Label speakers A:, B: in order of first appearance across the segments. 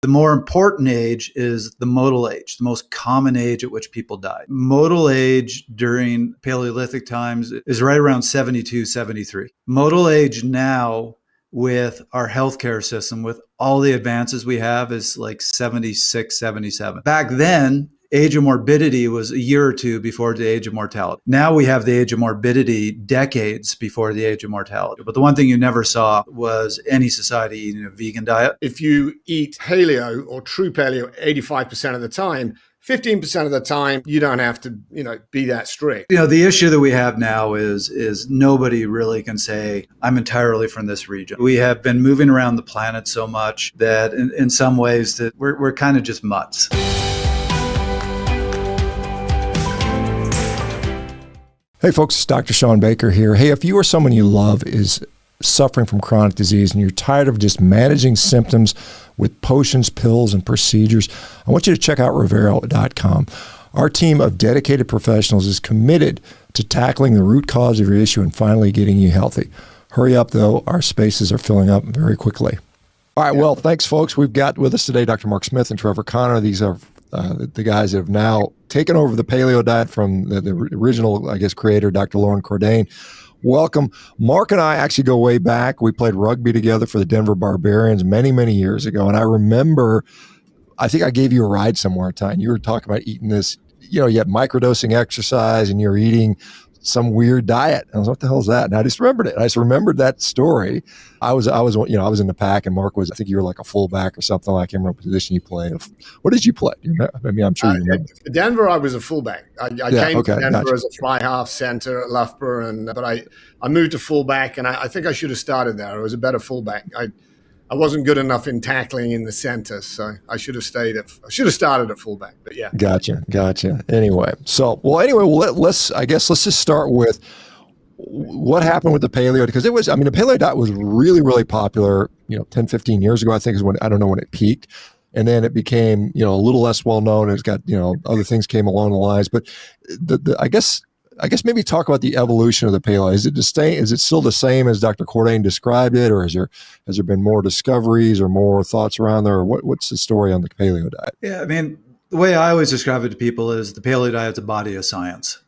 A: The more important age is the modal age, the most common age at which people die. Modal age during Paleolithic times is right around 72, 73. Modal age now, with our healthcare system, with all the advances we have, is like 76, 77. Back then, age of morbidity was a year or two before the age of mortality. Now we have the age of morbidity decades before the age of mortality. But the one thing you never saw was any society eating a vegan diet.
B: If you eat paleo or true paleo 85% of the time, 15% of the time, you don't have to, be that strict.
A: The issue that we have now is nobody really can say, I'm entirely from this region. We have been moving around the planet so much that in some ways that we're kind of just mutts.
C: Hey folks, it's Dr. ShawnBaker here. Hey, if you or someone you love is suffering from chronic disease and you're tired of just managing symptoms with potions, pills, and procedures, I want you to check out Revero.com. Our team of dedicated professionals is committed to tackling the root cause of your issue and finally getting you healthy. Hurry up, though. Our spaces are filling up very quickly. All right, well, thanks, folks. We've got with us today Dr. Mark Smith and Trevor Connor. These are the guys that have now taken over the Paleo Diet from the original, creator, Dr. Loren Cordain. Welcome. Mark and I actually go way back. We played rugby together for the Denver Barbarians many, many years ago. And I remember, I think I gave you a ride somewhere, Ty, and you were talking about eating this, you had microdosing exercise and you're eating some weird diet. And I was like, what the hell is that? And I just remembered it. I just remembered that story. I was in the pack, and Mark was, I think you were like a fullback or something. I can't remember what position you played. What did you play? I'm sure you remember.
B: Denver, I was a fullback. I came to Denver as a fly half center at Loughborough, but I moved to fullback, and I think I should have started there. I was a better fullback. I wasn't good enough in tackling in the center, so I should have started at fullback. But yeah,
C: gotcha. Anyway, let's just start with what happened with the paleo, because the paleo diet was really, really popular, 10, 15 years ago, I think is when, I don't know when it peaked. And then it became, a little less well known. It's got, other things came along the lines, but I guess maybe talk about the evolution of the paleo. Is it still the same as Dr. Cordain described it, or has there been more discoveries or more thoughts around there? Or what's the story on the paleo diet?
A: Yeah, the way I always describe it to people is the paleo diet's a body of science.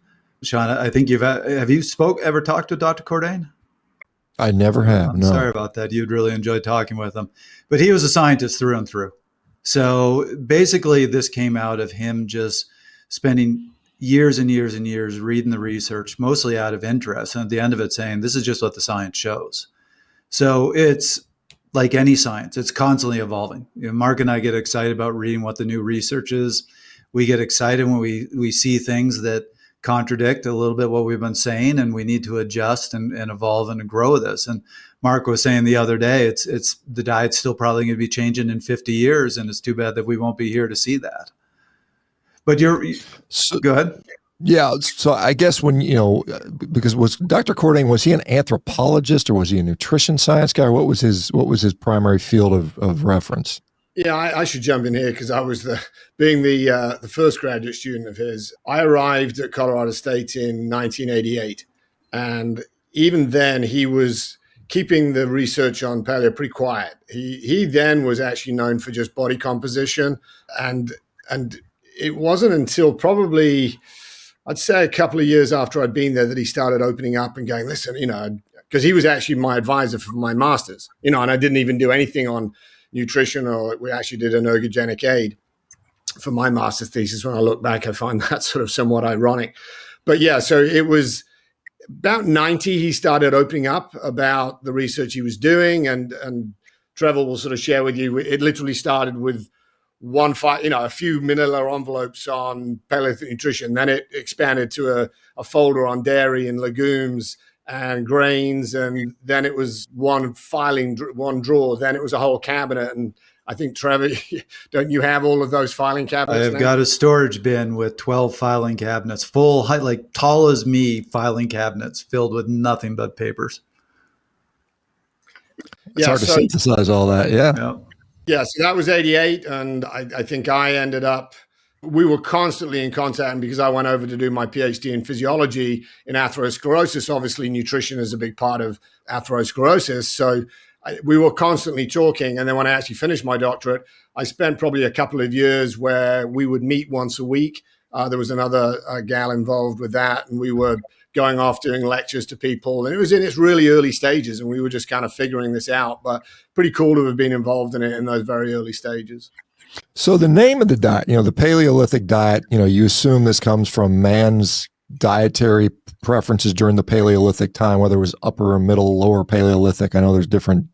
A: Shawn, I think have you ever talked to Dr. Cordain?
C: I never have. No.
A: Sorry about that. You'd really enjoy talking with him, but he was a scientist through and through. So basically, this came out of him just spending years and years and years reading the research, mostly out of interest, and at the end of it saying, this is just what the science shows. So it's like any science, it's constantly evolving. Mark and I get excited about reading what the new research is. We get excited when we see things that contradict a little bit what we've been saying, and we need to adjust and evolve and grow this. And Mark was saying the other day, it's the diet's still probably going to be changing in 50 years, and it's too bad that we won't be here to see that. But go ahead.
C: Yeah. So I guess because was Dr. Cordain, was he an anthropologist or was he a nutrition science guy? What was his primary field of reference?
B: Yeah, I should jump in here because I was being the first graduate student of his. I arrived at Colorado State in 1988, and even then he was keeping the research on paleo pretty quiet. He then was actually known for just body composition, and it wasn't until probably, I'd say, a couple of years after I'd been there that he started opening up and going, listen, because he was actually my advisor for my master's, and I didn't even do anything on nutrition, or we actually did an ergogenic aid for my master's thesis. When I look back, I find that sort of somewhat ironic. But yeah, so it was about 90, he started opening up about the research he was doing, and Trevor will sort of share with you, it literally started with a few manila envelopes on paleo nutrition. Then it expanded to a folder on dairy and legumes and grains, and then it was one drawer. Then it was a whole cabinet. And I think, Trevor, don't you have all of those filing cabinets?
A: I've got a storage bin with 12 filing cabinets, full, like tall as me, filing cabinets filled with nothing but papers.
C: It's hard to synthesize all that. Yeah.
B: Yeah, so that was 88, and I think we were constantly in contact, and because I went over to do my PhD in physiology in atherosclerosis, obviously nutrition is a big part of atherosclerosis. So we were constantly talking. And then when I actually finished my doctorate, I spent probably a couple of years where we would meet once a week. There was another gal involved with that, and we were going off doing lectures to people. And it was in its really early stages, and we were just kind of figuring this out. But pretty cool to have been involved in it in those very early stages.
C: So the name of the diet, the Paleolithic diet, you assume this comes from man's dietary preferences during the Paleolithic time, whether it was upper or middle, lower Paleolithic. I know there's different,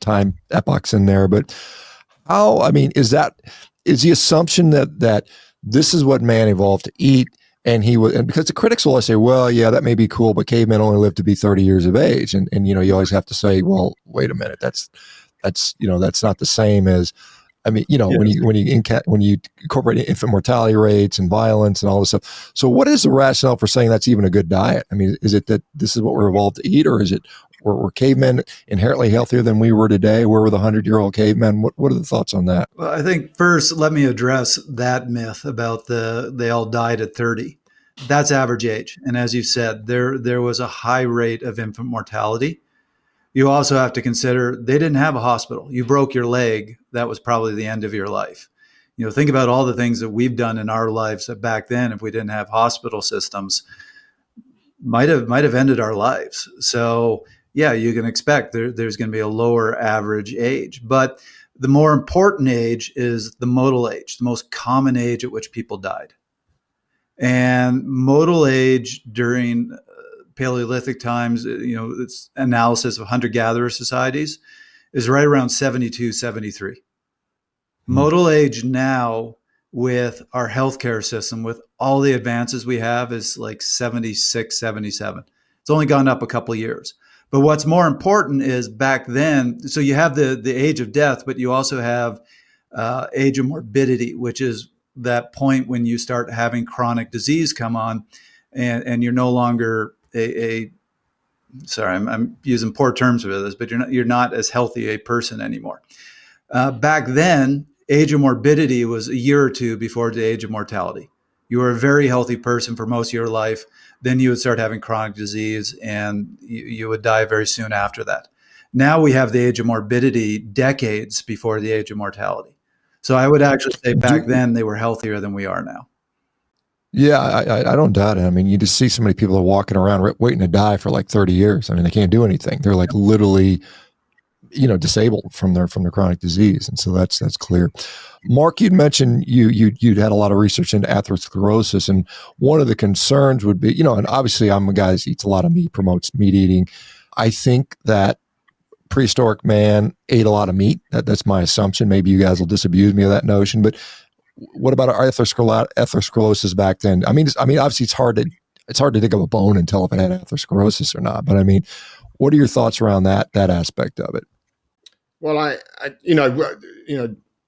C: time epochs in there, but is the assumption that this is what man evolved to eat? And because the critics will always say, well, yeah, that may be cool, but cavemen only lived to be 30 years of age. And you always have to say, well, wait a minute, that's not the same as, when you incorporate infant mortality rates and violence and all this stuff. So what is the rationale for saying that's even a good diet? Is it that this is what we're evolved to eat, or is it were cavemen inherently healthier than we were today? Where were the 100-year-old cavemen? What are the thoughts on that?
A: Well, I think first, let me address that myth about they all died at 30. That's average age. And as you said, there was a high rate of infant mortality. You also have to consider they didn't have a hospital. You broke your leg, that was probably the end of your life. Think about all the things that we've done in our lives that back then, if we didn't have hospital systems, might have ended our lives. So yeah, you can expect there's going to be a lower average age. But the more important age is the modal age, the most common age at which people died. And modal age during Paleolithic times, it's analysis of hunter-gatherer societies, is right around 72, 73. Modal age now, with our healthcare system, with all the advances we have, is like 76, 77. It's only gone up a couple of years. But what's more important is back then, so you have the age of death, but you also have age of morbidity, which is that point when you start having chronic disease come on, and you're no longer sorry, I'm using poor terms for this, but you're not as healthy a person anymore. Back then, age of morbidity was a year or two before the age of mortality. You were a very healthy person for most of your life. Then you would start having chronic disease, and you would die very soon after that. Now we have the age of morbidity decades before the age of mortality. So I would actually say back then they were healthier than we are now.
C: Yeah, I don't doubt it. You just see so many people are walking around waiting to die for like 30 years. They can't do anything. They're like literally, disabled from their chronic disease. And so that's clear. Mark, you'd mentioned you'd had a lot of research into atherosclerosis. And one of the concerns would be, and obviously I'm a guy that eats a lot of meat, promotes meat eating. I think that prehistoric man ate a lot of meat. That's my assumption. Maybe you guys will disabuse me of that notion, but what about our atherosclerosis back then? Obviously it's hard to dig up a bone and tell if it had atherosclerosis or not. But what are your thoughts around that aspect of it?
B: Well, I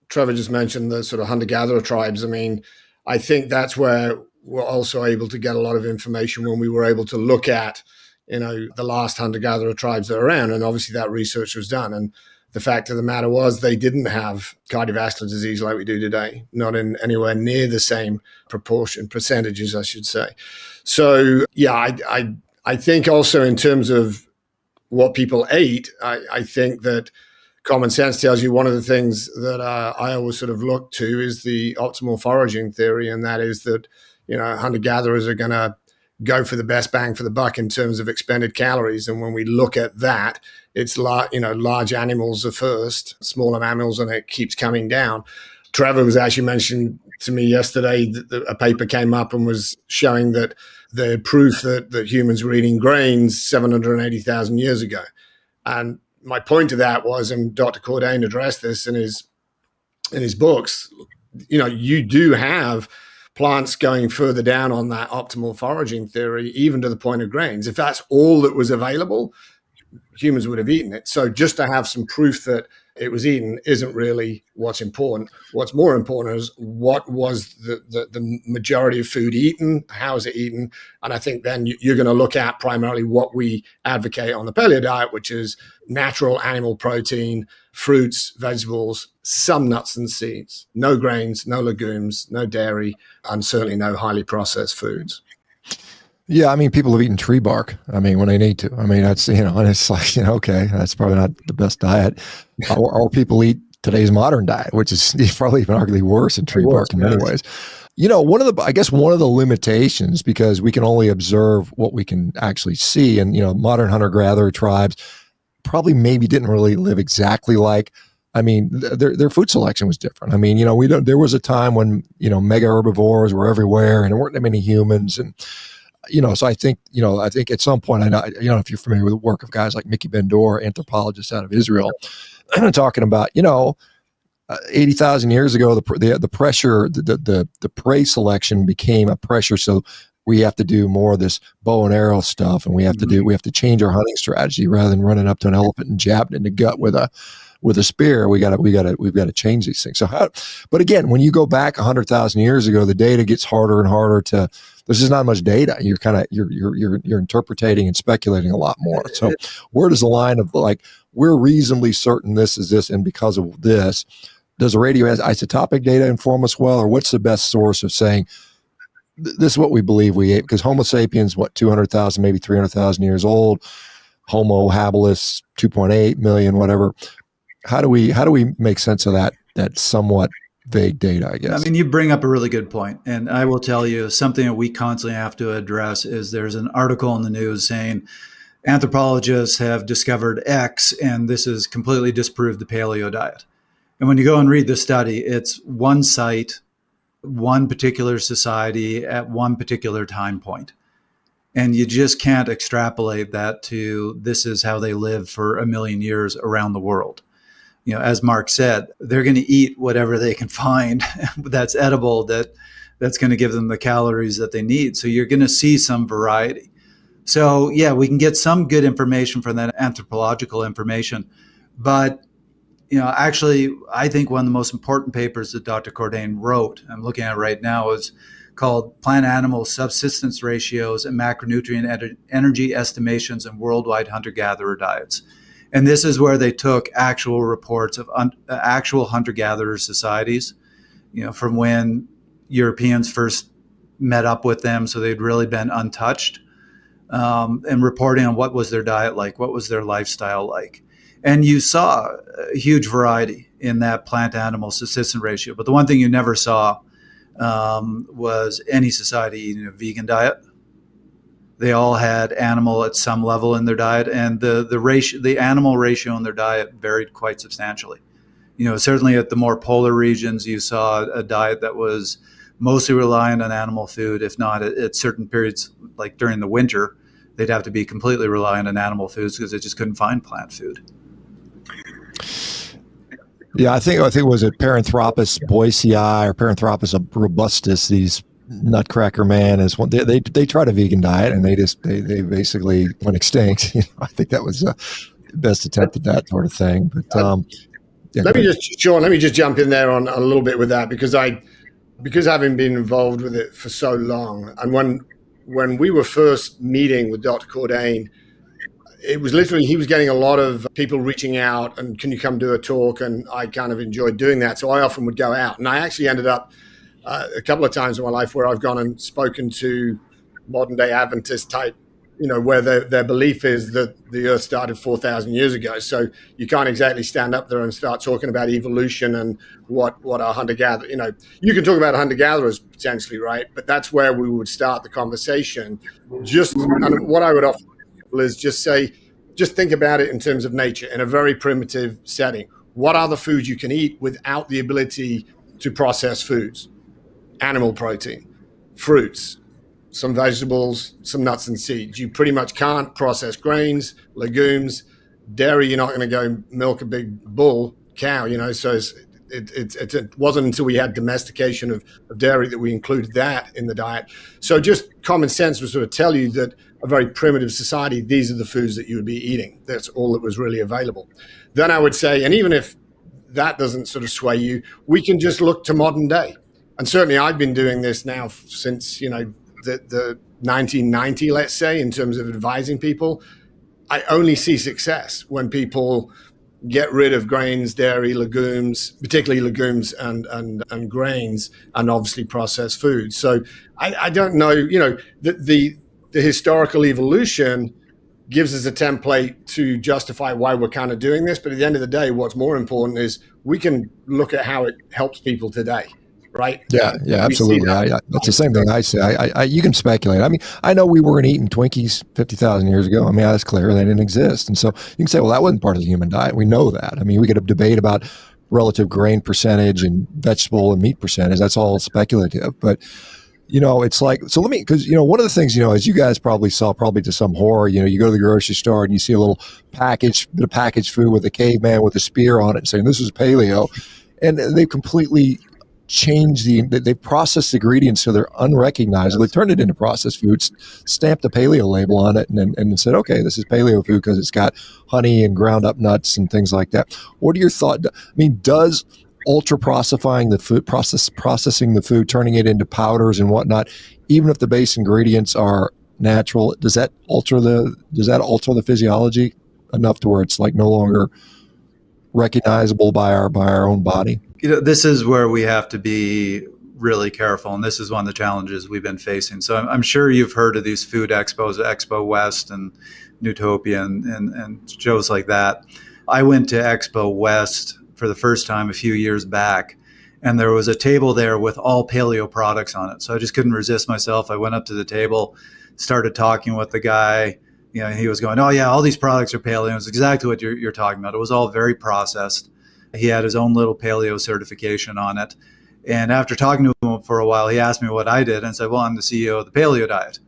B: Trevor just mentioned the sort of hunter-gatherer tribes. I think that's where we're also able to get a lot of information when we were able to look at, the last hunter-gatherer tribes that are around. And obviously that research was done. And the fact of the matter was they didn't have cardiovascular disease like we do today, not in anywhere near the same percentages, I should say. So, yeah, I think also in terms of what people ate, I think that common sense tells you one of the things that I always sort of look to is the optimal foraging theory, and that is that, hunter-gatherers are going to go for the best bang for the buck in terms of expended calories. And when we look at that, it's large animals are first, smaller mammals, and it keeps coming down. Trevor was actually mentioned to me yesterday that a paper came up and was showing that the proof that humans were eating grains 780,000 years ago. And my point to that was, and Dr. Cordain addressed this in his books, you do have plants going further down on that optimal foraging theory, even to the point of grains. If that's all that was available, humans would have eaten it. So just to have some proof that it was eaten isn't really what's important. What's more important is what was the majority of food eaten, how is it eaten? And I think then you're going to look at primarily what we advocate on the Paleo Diet, which is natural animal protein, fruits, vegetables, some nuts and seeds, no grains, no legumes, no dairy, and certainly no highly processed foods.
C: Yeah, I mean, people have eaten tree bark. I mean, when they need to. I mean, that's, and it's like, okay, that's probably not the best diet. Or people eat today's modern diet, which is probably even arguably worse than tree bark in many ways. I guess one of the limitations, because we can only observe what we can actually see, and, modern hunter-gatherer tribes probably maybe didn't really live exactly like, I mean, their food selection was different. I mean, there was a time when, mega herbivores were everywhere and there weren't that many humans. And, so I think at some point, I know, if you're familiar with the work of guys like Mickey Bendor, anthropologists out of Israel, talking about, 80,000 years ago, the pressure, the prey selection became a pressure. So we have to do more of this bow and arrow stuff, and we have to change our hunting strategy rather than running up to an elephant and jabbing it in the gut with a spear. We've got to change these things. But again, when you go back 100,000 years ago, the data gets harder and harder to. There's just not much data. You're interpreting and speculating a lot more. So where does the line of like, we're reasonably certain this is this, and because of this, does the radioisotopic data inform us well, or what's the best source of saying this is what we believe we ate? Because Homo sapiens, 200,000, maybe 300,000 years old. Homo habilis, 2.8 million, whatever. How do we make sense of that somewhat vague data, I guess?
A: I mean, you bring up a really good point. And I will tell you something that we constantly have to address is there's an article in the news saying anthropologists have discovered X, and this has completely disproved the paleo diet. And when you go and read the study, it's one site, one particular society at one particular time point. And you just can't extrapolate that to this is how they live for 1 million years around the world. As Mark said, they're going to eat whatever they can find that's edible, that's going to give them the calories that they need. So you're going to see some variety. So yeah, we can get some good information from that anthropological information. But, actually, I think one of the most important papers that Dr. Cordain wrote, I'm looking at it right now, is called Plant-Animal Subsistence Ratios and Macronutrient Energy Estimations in Worldwide Hunter-Gatherer Diets. And this is where they took actual reports of actual hunter-gatherer societies, from when Europeans first met up with them. So they'd really been untouched, and reporting on what was their diet like, what was their lifestyle like. And you saw a huge variety in that plant-animal subsistence ratio. But the one thing you never saw was any society eating a vegan diet. They all had animal at some level in their diet, and the animal ratio in their diet varied quite substantially. Certainly at the more polar regions, you saw a diet that was mostly reliant on animal food. If not, at certain periods, like during the winter, they'd have to be completely reliant on animal foods because they just couldn't find plant food.
C: Yeah, I think was it Paranthropus boisei or Paranthropus robustus, these Nutcracker Man is one. They tried a vegan diet and they basically went extinct. I think that was the best attempt at that sort of thing. But
B: yeah, let me just jump in there on a little bit with that, because having been involved with it for so long, and when we were first meeting with Dr. Cordain, it was literally, he was getting a lot of people reaching out and can you come do a talk, and I kind of enjoyed doing that. So I often would go out, and I actually ended up a couple of times in my life where I've gone and spoken to modern day Adventist type, where their belief is that the earth started 4,000 years ago. So you can't exactly stand up there and start talking about evolution and what our hunter-gatherer, you can talk about hunter-gatherers potentially, right? But that's where we would start the conversation. And what I would offer is just think about it in terms of nature in a very primitive setting. What are the foods you can eat without the ability to process foods? Animal protein, fruits, some vegetables, some nuts and seeds. You pretty much can't process grains, legumes, dairy. You're not going to go milk a big cow, so it wasn't until we had domestication of dairy that we included that in the diet. So just common sense would sort of tell you that a very primitive society, these are the foods that you would be eating. That's all that was really available. Then I would say, and even if that doesn't sort of sway you, we can just look to modern day. And certainly I've been doing this now since, the 1990, let's say, in terms of advising people. I only see success when people get rid of grains, dairy, legumes, particularly legumes and grains, and obviously processed foods. So I don't know, the the historical evolution gives us a template to justify why we're kind of doing this. But at the end of the day, what's more important is we can look at how it helps people today, right?
C: Yeah,
B: And
C: yeah,
B: we see
C: absolutely.
B: that.
C: That's the same thing I say. You can speculate. I mean, I know we weren't eating Twinkies 50,000 years ago. I mean, that's clear. They didn't exist. And so you can say, well, that wasn't part of the human diet. We know that. I mean, we could have debate about relative grain percentage and vegetable and meat percentage. That's all speculative. But, it's like, so let me, because, one of the things, as you guys probably saw, probably to some horror, you go to the grocery store and you see a little bit of packaged food with a caveman with a spear on it saying this is paleo. And they completely change they process the ingredients so they're unrecognizable. They turned it into processed foods, stamped the paleo label on it, and said, okay, this is paleo food because it's got honey and ground up nuts and things like that. What are your thoughts? I mean, does ultra processing the food, turning it into powders and whatnot, even if the base ingredients are natural, does that alter the physiology enough to where it's like no longer recognizable by our own body?
A: This is where we have to be really careful, and this is one of the challenges we've been facing. So I'm sure you've heard of these food expos, Expo West and Newtopia and shows like that. I went to Expo West for the first time a few years back, and there was a table there with all paleo products on it. So I just couldn't resist myself. I went up to the table, started talking with the guy. He was going, oh yeah, all these products are paleo. It's exactly what you're talking about. It was all very processed. He had his own little paleo certification on it. And after talking to him for a while, he asked me what I did and said, well, I'm the CEO of the Paleo Diet.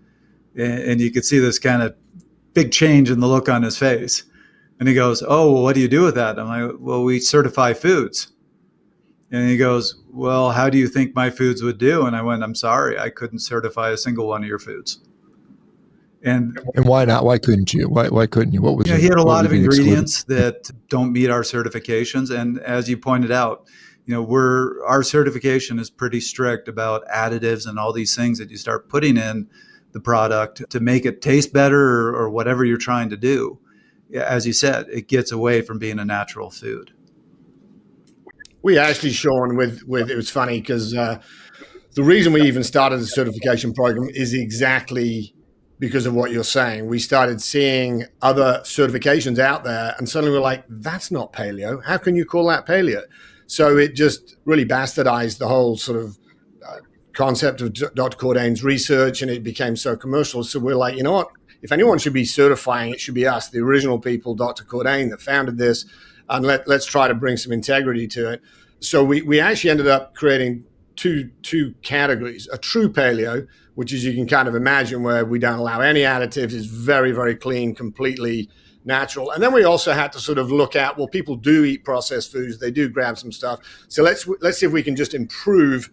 A: And you could see this kind of big change in the look on his face. And he goes, oh, well, what do you do with that? I'm like, well, we certify foods. And he goes, well, how do you think my foods would do? And I went, I'm sorry, I couldn't certify a single one of your foods. And
C: why not? Why couldn't you? Why couldn't you? What was
A: he had a lot of ingredients that don't meet our certifications. And as you pointed out, our certification is pretty strict about additives and all these things that you start putting in the product to make it taste better or whatever you're trying to do. As you said, it gets away from being a natural food.
B: We actually, Shawn, with it was funny because the reason we even started the certification program is exactly because of what you're saying. We started seeing other certifications out there, and suddenly we're like, that's not paleo. How can you call that paleo? So it just really bastardized the whole sort of concept of Dr. Cordain's research, and it became so commercial. So we're like, you know what? If anyone should be certifying, it should be us, the original people, Dr. Cordain, that founded this, and let's try to bring some integrity to it. So we actually ended up creating two categories: a true paleo, which, as you can kind of imagine, where we don't allow any additives, is very, very clean, completely natural. And then we also had to sort of look at, well, people do eat processed foods, they do grab some stuff. So let's see if we can just improve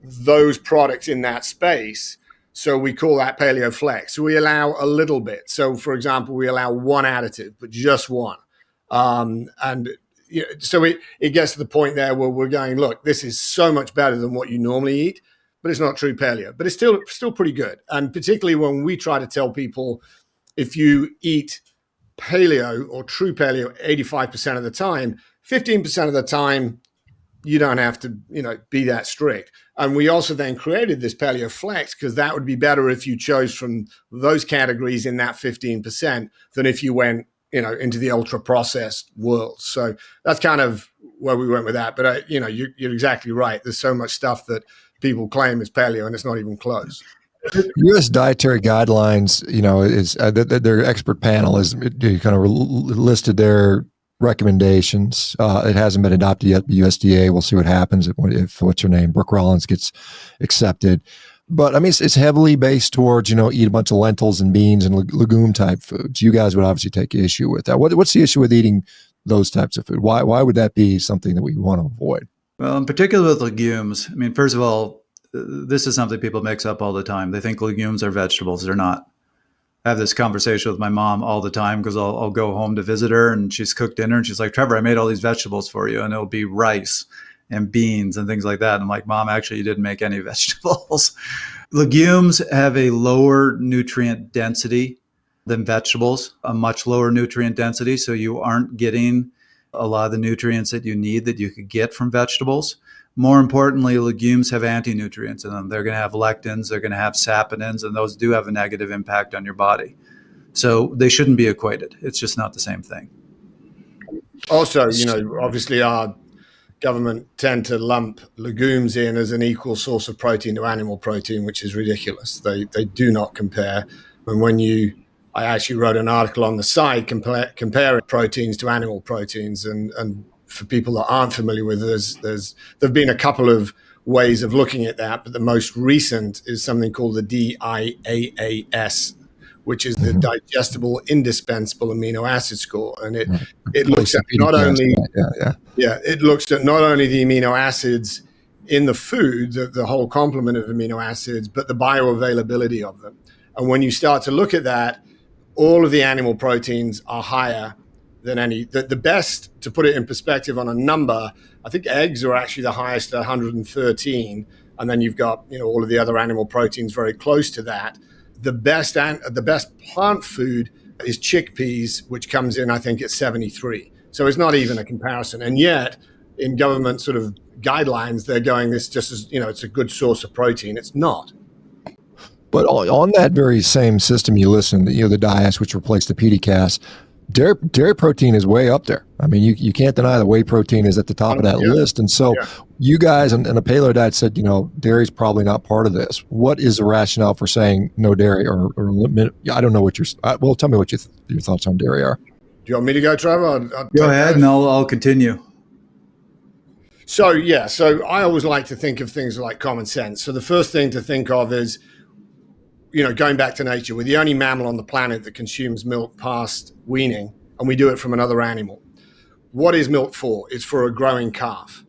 B: those products in that space. So we call that Paleo Flex. So we allow a little bit. So for example, we allow one additive, but just one. So it gets to the point there where we're going, look, this is so much better than what you normally eat, but it's not true paleo, but it's still pretty good. And particularly when we try to tell people, if you eat paleo or true paleo 85% of the time, 15% of the time, you don't have to, be that strict. And we also then created this Paleo Flex because that would be better if you chose from those categories in that 15% than if you went, into the ultra processed world. So that's kind of where we went with that. But you're exactly right. There's so much stuff that people claim is paleo, and it's not even close.
C: U.S. dietary guidelines, is their expert panel is kind of listed their recommendations. It hasn't been adopted yet. The USDA, we'll see what happens if what's her name, Brooke Rollins, gets accepted. But I mean, it's heavily based towards, eat a bunch of lentils and beans and legume type foods. You guys would obviously take issue with that. What's the issue with eating those types of food? Why would that be something that we want to avoid?
A: Well, in particular with legumes, I mean, first of all, this is something people mix up all the time. They think legumes are vegetables. They're not. I have this conversation with my mom all the time because I'll go home to visit her and she's cooked dinner and she's like, Trevor, I made all these vegetables for you. And it'll be rice and beans and things like that. And I'm like, Mom, actually, you didn't make any vegetables. Legumes have a lower nutrient density than vegetables, a much lower nutrient density. So you aren't getting a lot of the nutrients that you need that you could get from vegetables. More importantly, legumes have anti-nutrients in them. They're going to have lectins, they're going to have saponins, and those do have a negative impact on your body. So they shouldn't be equated. It's just not the same thing.
B: Also, obviously our government tend to lump legumes in as an equal source of protein to animal protein, which is ridiculous. They do not compare. And I actually wrote an article on the site comparing proteins to animal proteins. And for people that aren't familiar with it, there've been a couple of ways of looking at that, but the most recent is something called the DIAAS, which is the digestible indispensable amino acid score, and it looks at not only it looks at not only the amino acids in the food, the whole complement of amino acids, but the bioavailability of them. And when you start to look at that, all of the animal proteins are higher than any. The best, to put it in perspective on a number, I think eggs are actually the highest at 113, and then you've got all of the other animal proteins very close to that. The best plant food is chickpeas, which comes in, I think, at 73. So it's not even a comparison. And yet, in government sort of guidelines, they're going this just as, it's a good source of protein. It's not.
C: But on that very same system you listen, the DIAS, which replaced the PDCAS, dairy protein is way up there. I mean, you can't deny the whey protein is at the top of that list. And so you guys and the Paleo Diet said, dairy is probably not part of this. What is the rationale for saying no dairy or limit? I don't know what well, tell me what your thoughts on dairy are.
B: Do you want me to go, Trevor?
A: Go ahead and I'll continue.
B: So I always like to think of things like common sense. So the first thing to think of is, going back to nature, we're the only mammal on the planet that consumes milk past weaning, and we do it from another animal. What is milk for? It's for a growing calf.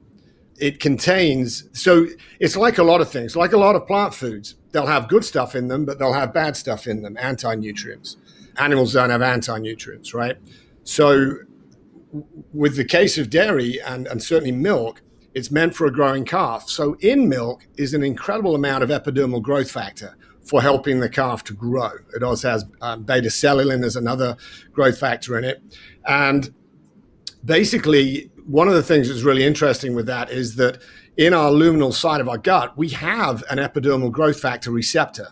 B: It contains, so it's like a lot of things, like a lot of plant foods. They'll have good stuff in them, but they'll have bad stuff in them, anti-nutrients. Animals don't have anti-nutrients, right? So with the case of dairy and certainly milk, it's meant for a growing calf. So in milk is an incredible amount of epidermal growth factor for helping the calf to grow. It also has beta-cellulin as another growth factor in it. And basically, one of the things that's really interesting with that is that in our luminal side of our gut, we have an epidermal growth factor receptor.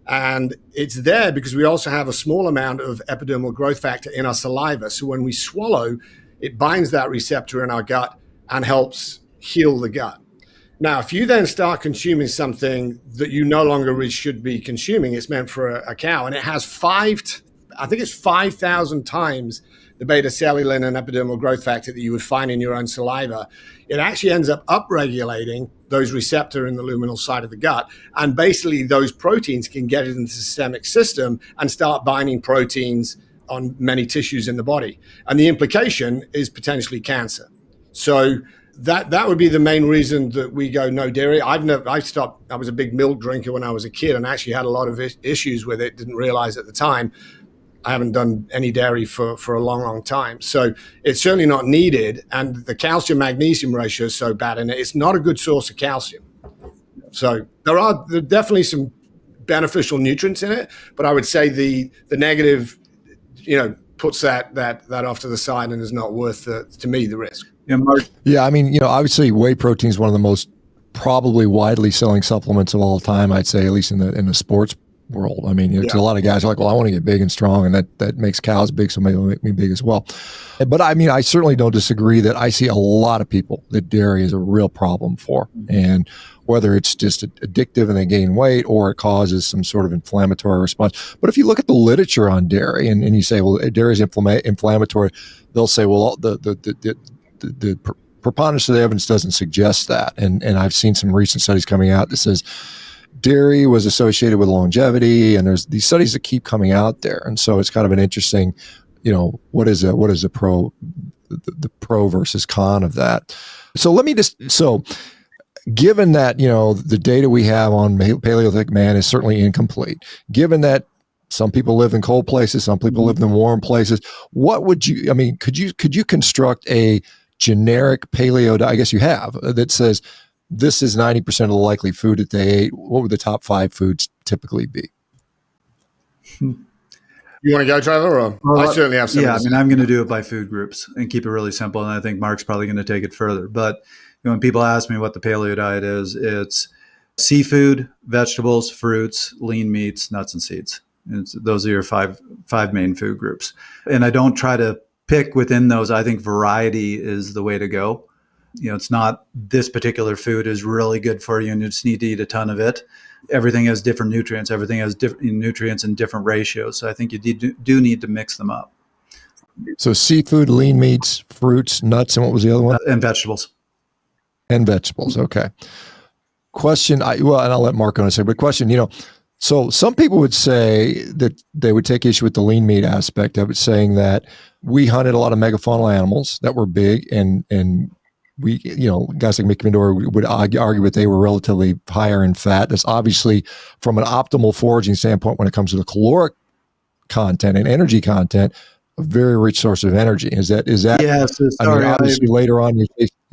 B: And it's there because we also have a small amount of epidermal growth factor in our saliva. So when we swallow, it binds that receptor in our gut and helps heal the gut. Now, if you then start consuming something that you no longer really should be consuming, it's meant for a cow, and it has 5,000 times the beta-cellulin and epidermal growth factor that you would find in your own saliva. It actually ends up upregulating those receptors in the luminal side of the gut, and basically those proteins can get into the systemic system and start binding proteins on many tissues in the body. And the implication is potentially cancer. So that would be the main reason that we go no dairy. I was a big milk drinker when I was a kid and actually had a lot of issues with it, didn't realize at the time. I haven't done any dairy for a long, long time. So it's certainly not needed. And the calcium magnesium ratio is so bad in it. It's not a good source of calcium. So there are definitely some beneficial nutrients in it, but I would say the negative, puts that off to the side and is not worth to me the risk.
A: Yeah, Mark.
C: Yeah, I mean, obviously whey protein is one of the most probably widely selling supplements of all time, I'd say, at least in the sports world. I mean, a lot of guys are like, well, I want to get big and strong, and that makes cows big, so maybe it'll make me big as well. But I mean, I certainly don't disagree that I see a lot of people that dairy is a real problem for. And whether it's just addictive and they gain weight or it causes some sort of inflammatory response. But if you look at the literature on dairy and you say, well, dairy is inflammatory, they'll say, well, the preponderance of the evidence doesn't suggest that. And I've seen some recent studies coming out that says dairy was associated with longevity, and there's these studies that keep coming out there. And so it's kind of an interesting, what is the pro versus con of that. So given that, the data we have on Paleolithic man is certainly incomplete, given that some people live in cold places, some people live in warm places, could you construct a generic paleo diet, I guess you have, that says this is 90% of the likely food that they ate? What would the top 5 foods typically be?
B: You want to go, Trevor? I certainly have some.
A: Yeah, I'm going to do it by food groups and keep it really simple. And I think Mark's probably going to take it further. But When people ask me what the paleo diet is, it's seafood, vegetables, fruits, lean meats, nuts, and seeds. Those are your five main food groups. And I don't try to pick within those. I think variety is the way to go. It's not this particular food is really good for you and you just need to eat a ton of it. Everything has different nutrients. Everything has different nutrients in different ratios. So I think you do need to mix them up.
C: So seafood, lean meats, fruits, nuts, and what was the other one?
A: And vegetables.
C: And vegetables. Okay. Question. And I'll let Mark on a second, but question, so some people would say that they would take issue with the lean meat aspect of it, saying that we hunted a lot of megafaunal animals that were big and we, guys like Mickey Medora would argue that they were relatively higher in fat. That's obviously from an optimal foraging standpoint when it comes to the caloric content and energy content, a very rich source of energy. Is that?
A: Yes. Sorry,
C: obviously later on,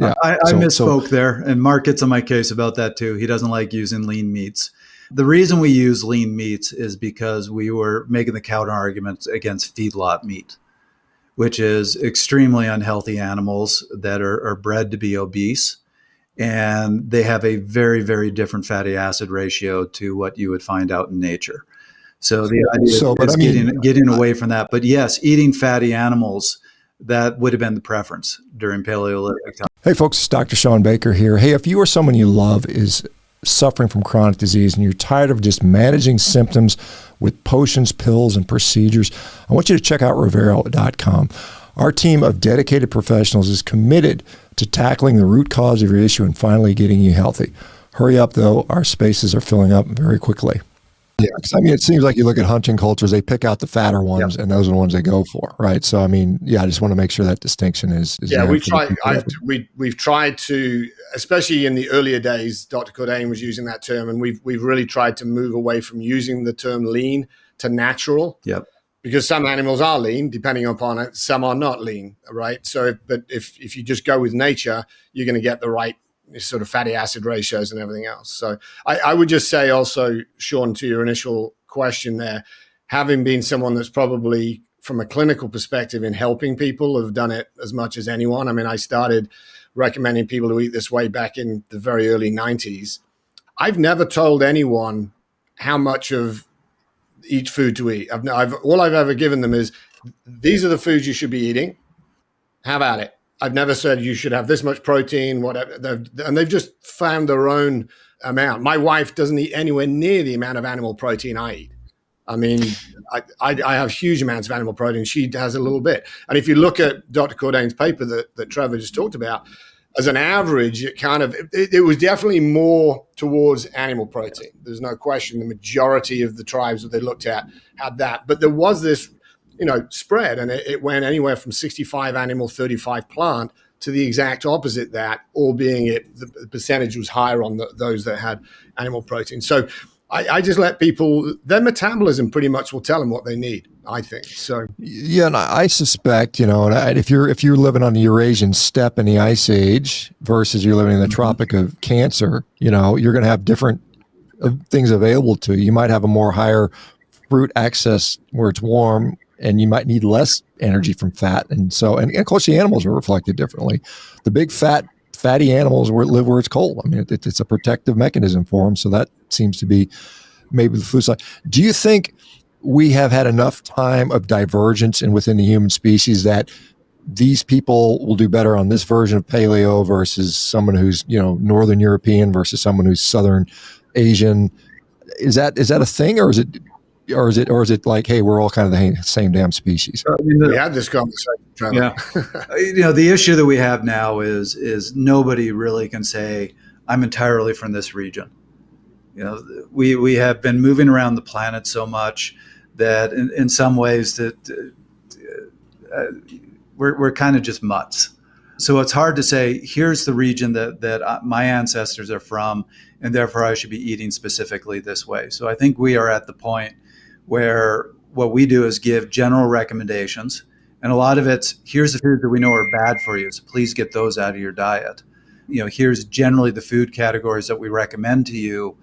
A: I misspoke there, and Mark gets on my case about that too. He doesn't like using lean meats. The reason we use lean meats is because we were making the counter arguments against feedlot meat, which is extremely unhealthy animals that are bred to be obese. And they have a very, very different fatty acid ratio to what you would find out in nature. So the idea is getting away from that. But yes, eating fatty animals, that would have been the preference during Paleolithic time.
C: Hey folks, it's Dr. ShawnBaker here. Hey, if you or someone you love is suffering from chronic disease and you're tired of just managing symptoms with potions, pills, and procedures, I want you to check out Revero.com. Our team of dedicated professionals is committed to tackling the root cause of your issue and finally getting you healthy. Hurry up, though. Our spaces are filling up very quickly. Yeah, it seems like you look at hunting cultures, they pick out the fatter ones, and those are the ones they go for, right? So, I just want to make sure that distinction is
B: we've tried to, especially in the earlier days, Dr. Cordain was using that term, and we've really tried to move away from using the term lean to natural.
A: Yep.
B: Because some animals are lean, depending upon it, some are not lean, right? So, if you just go with nature, you're going to get the right sort of fatty acid ratios and everything else. So I would just say also, Shawn, to your initial question there, having been someone that's probably from a clinical perspective in helping people have done it as much as anyone. I started recommending people to eat this way back in the very early 90s. I've never told anyone how much of each food to eat. All I've ever given them is, these are the foods you should be eating. Have at it. I've never said you should have this much protein, whatever. And they've just found their own amount. My wife doesn't eat anywhere near the amount of animal protein I eat. I have huge amounts of animal protein. She has a little bit. And if you look at Dr. Cordain's paper that Trevor just talked about, as an average, it was definitely more towards animal protein. There's no question. The majority of the tribes that they looked at had that. But there was this spread, and it went anywhere from 65 animal, 35 plant to the exact opposite, that all being the percentage was higher on those that had animal protein. So I just let people, their metabolism pretty much will tell them what they need, I think. So
C: yeah, and I suspect, if you're living on the Eurasian steppe in the Ice Age versus you're living in the Tropic of Cancer, you're going to have different things available to you. You might have a more higher fruit access where it's warm, and you might need less energy from fat. And so, and of course the animals are reflected differently. The big fatty animals live where it's cold. It's a protective mechanism for them. So that seems to be maybe the food side. Do you think we have had enough time of divergence within the human species that these people will do better on this version of paleo versus someone who's, Northern European versus someone who's Southern Asian? Is that a thing, or is it like, hey, we're all kind of the same damn species?
B: We had this conversation, Trevor.
A: Yeah. The issue that we have now is nobody really can say, I'm entirely from this region. We have been moving around the planet so much that in some ways that we're kind of just mutts. So it's hard to say, here's the region that my ancestors are from, and therefore I should be eating specifically this way. So I think we are at the point where what we do is give general recommendations. And a lot of it's, here's the foods that we know are bad for you, so please get those out of your diet. Here's generally the food categories that we recommend to you,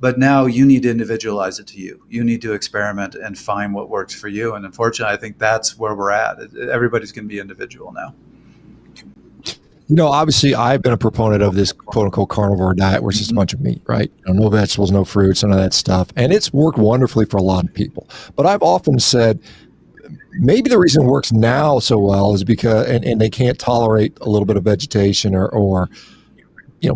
A: but now you need to individualize it to you. You need to experiment and find what works for you. And unfortunately, I think that's where we're at. Everybody's going to be individual now.
C: Obviously, I've been a proponent of this quote unquote carnivore diet, where it's just a bunch of meat, right? No vegetables, no fruits, none of that stuff. And it's worked wonderfully for a lot of people. But I've often said maybe the reason it works now so well is because, and they can't tolerate a little bit of vegetation or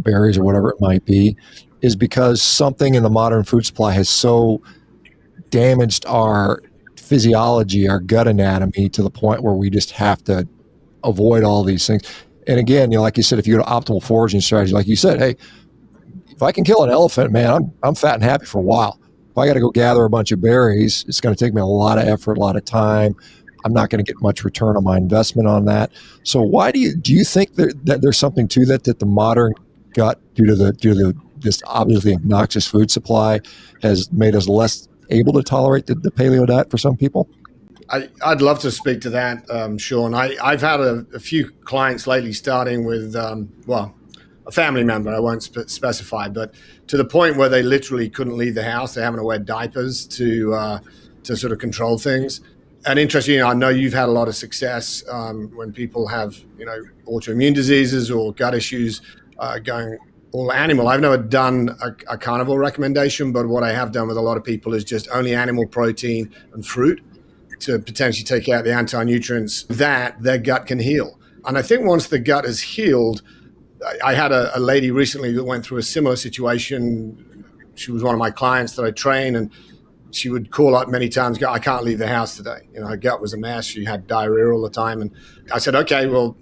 C: berries or whatever it might be, is because something in the modern food supply has so damaged our physiology, our gut anatomy, to the point where we just have to avoid all these things. And again, like you said, if you go to optimal foraging strategy, like you said, hey, if I can kill an elephant, man, I'm fat and happy for a while. If I got to go gather a bunch of berries, it's going to take me a lot of effort, a lot of time. I'm not going to get much return on my investment on that. So why do you think that there's something to that the modern gut, due to the this obviously obnoxious food supply, has made us less able to tolerate the paleo diet for some people?
B: I'd love to speak to that, Shawn. I've had a few clients lately, starting with, a family member, I won't specify, but to the point where they literally couldn't leave the house. They're having to wear diapers to sort of control things. And interestingly, I know you've had a lot of success when people have, autoimmune diseases or gut issues going all animal. I've never done a carnivore recommendation, but what I have done with a lot of people is just only animal protein and fruit to potentially take out the anti-nutrients that their gut can heal. And I think once the gut is healed, I had a lady recently that went through a similar situation. She was one of my clients that I train, and she would call up many times, go, I can't leave the house today. Her gut was a mess. She had diarrhea all the time. And I said, okay, well,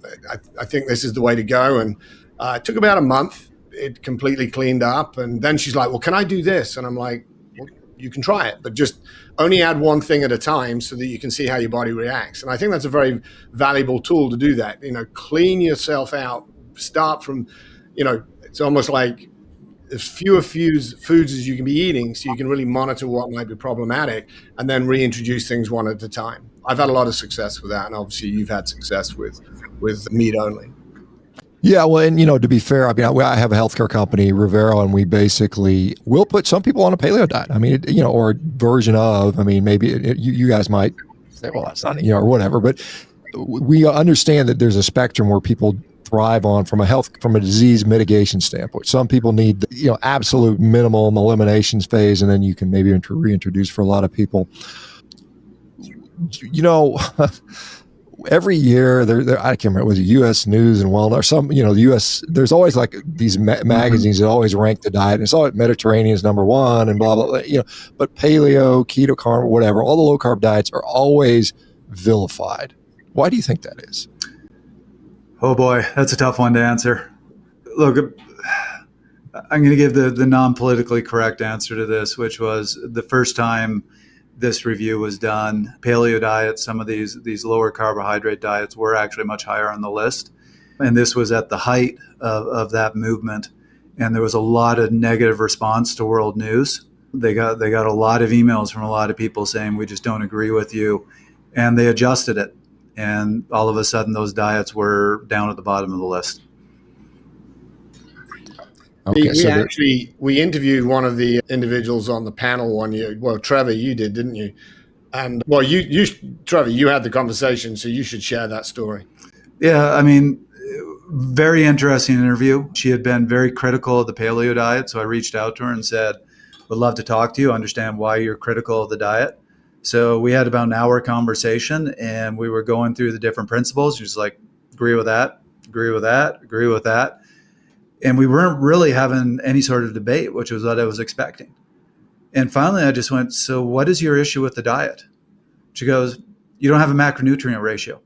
B: I think this is the way to go. And it took about a month. It completely cleaned up. And then she's like, well, can I do this? And I'm like, well, you can try it, but just only add one thing at a time so that you can see how your body reacts. And I think that's a very valuable tool to do that. Clean yourself out. Start from, it's almost like as fewer foods as you can be eating, so you can really monitor what might be problematic, and then reintroduce things one at a time. I've had a lot of success with that, and obviously you've had success with meat only.
C: Yeah, well, and to be fair, I have a healthcare company, Revero, and we basically will put some people on a paleo diet. Or a version of. Maybe you guys might say, well, that's not, or whatever. But we understand that there's a spectrum where people thrive on from a disease mitigation standpoint. Some people need absolute minimum eliminations phase, and then you can maybe reintroduce for a lot of people. Every year, there I can't remember, it was U.S. News and Wellness, or some, the U.S. There's always like these magazines that always rank the diet, and it's always Mediterranean is number one, and blah blah blah. But paleo, keto, carnivore, whatever, all the low carb diets are always vilified. Why do you think that is?
A: Oh boy, that's a tough one to answer. Look, I'm going to give the non-politically correct answer to this, which was the first time this review was done, paleo diet, some of these lower carbohydrate diets were actually much higher on the list. And this was at the height of that movement. And there was a lot of negative response to World News. They got a lot of emails from a lot of people saying, we just don't agree with you. And they adjusted it. And all of a sudden, those diets were down at the bottom of the list.
B: Okay, we interviewed one of the individuals on the panel one year. Well, Trevor, you did, didn't you? And well, you Trevor, you had the conversation, so you should share that story.
A: Yeah, very interesting interview. She had been very critical of the paleo diet, so I reached out to her and said, would love to talk to you, understand why you're critical of the diet. So we had about an hour conversation, and we were going through the different principles. She was like, agree with that, agree with that, agree with that. And we weren't really having any sort of debate, which was what I was expecting. And finally, I just went, so what is your issue with the diet? She goes, you don't have a macronutrient ratio.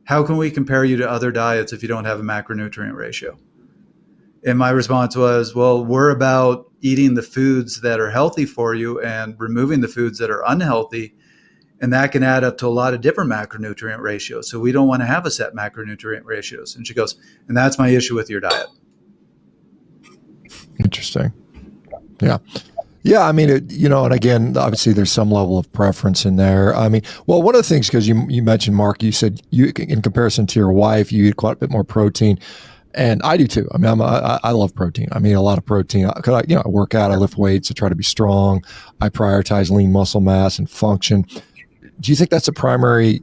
A: How can we compare you to other diets if you don't have a macronutrient ratio? And my response was, well, we're about eating the foods that are healthy for you and removing the foods that are unhealthy. And that can add up to a lot of different macronutrient ratios. So we don't want to have a set macronutrient ratios. And she goes, and that's my issue with your diet.
C: Interesting. Yeah. Yeah. And again, obviously there's some level of preference in there. Well, one of the things, because you mentioned, Mark, you said you, in comparison to your wife, you eat quite a bit more protein. And I do too. I love protein. A lot of protein. I work out, I lift weights, I try to be strong. I prioritize lean muscle mass and function. Do you think that's a primary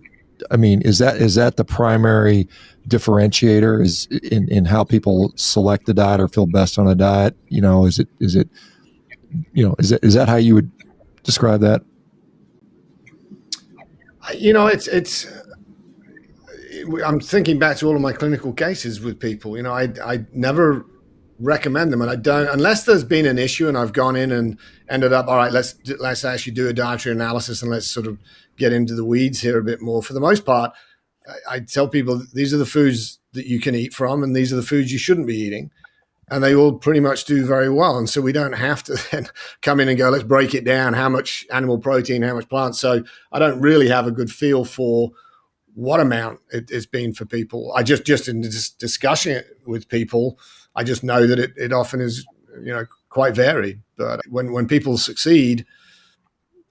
C: I mean, is that the primary differentiator is in how people select the diet or feel best on a diet? Is that how you would describe that?
B: It's I'm thinking back to all of my clinical cases with people. I never recommend them, and I don't unless there's been an issue and I've gone in and ended up, all right, let's actually do a dietary analysis and let's sort of get into the weeds here a bit more. For the most part, I tell people these are the foods that you can eat from, and these are the foods you shouldn't be eating, and they all pretty much do very well. And so we don't have to then come in and go, let's break it down, how much animal protein, how much plant. So I don't really have a good feel for what amount it's been for people. I just in discussing it with people, I just know that it often is, quite varied. But when people succeed,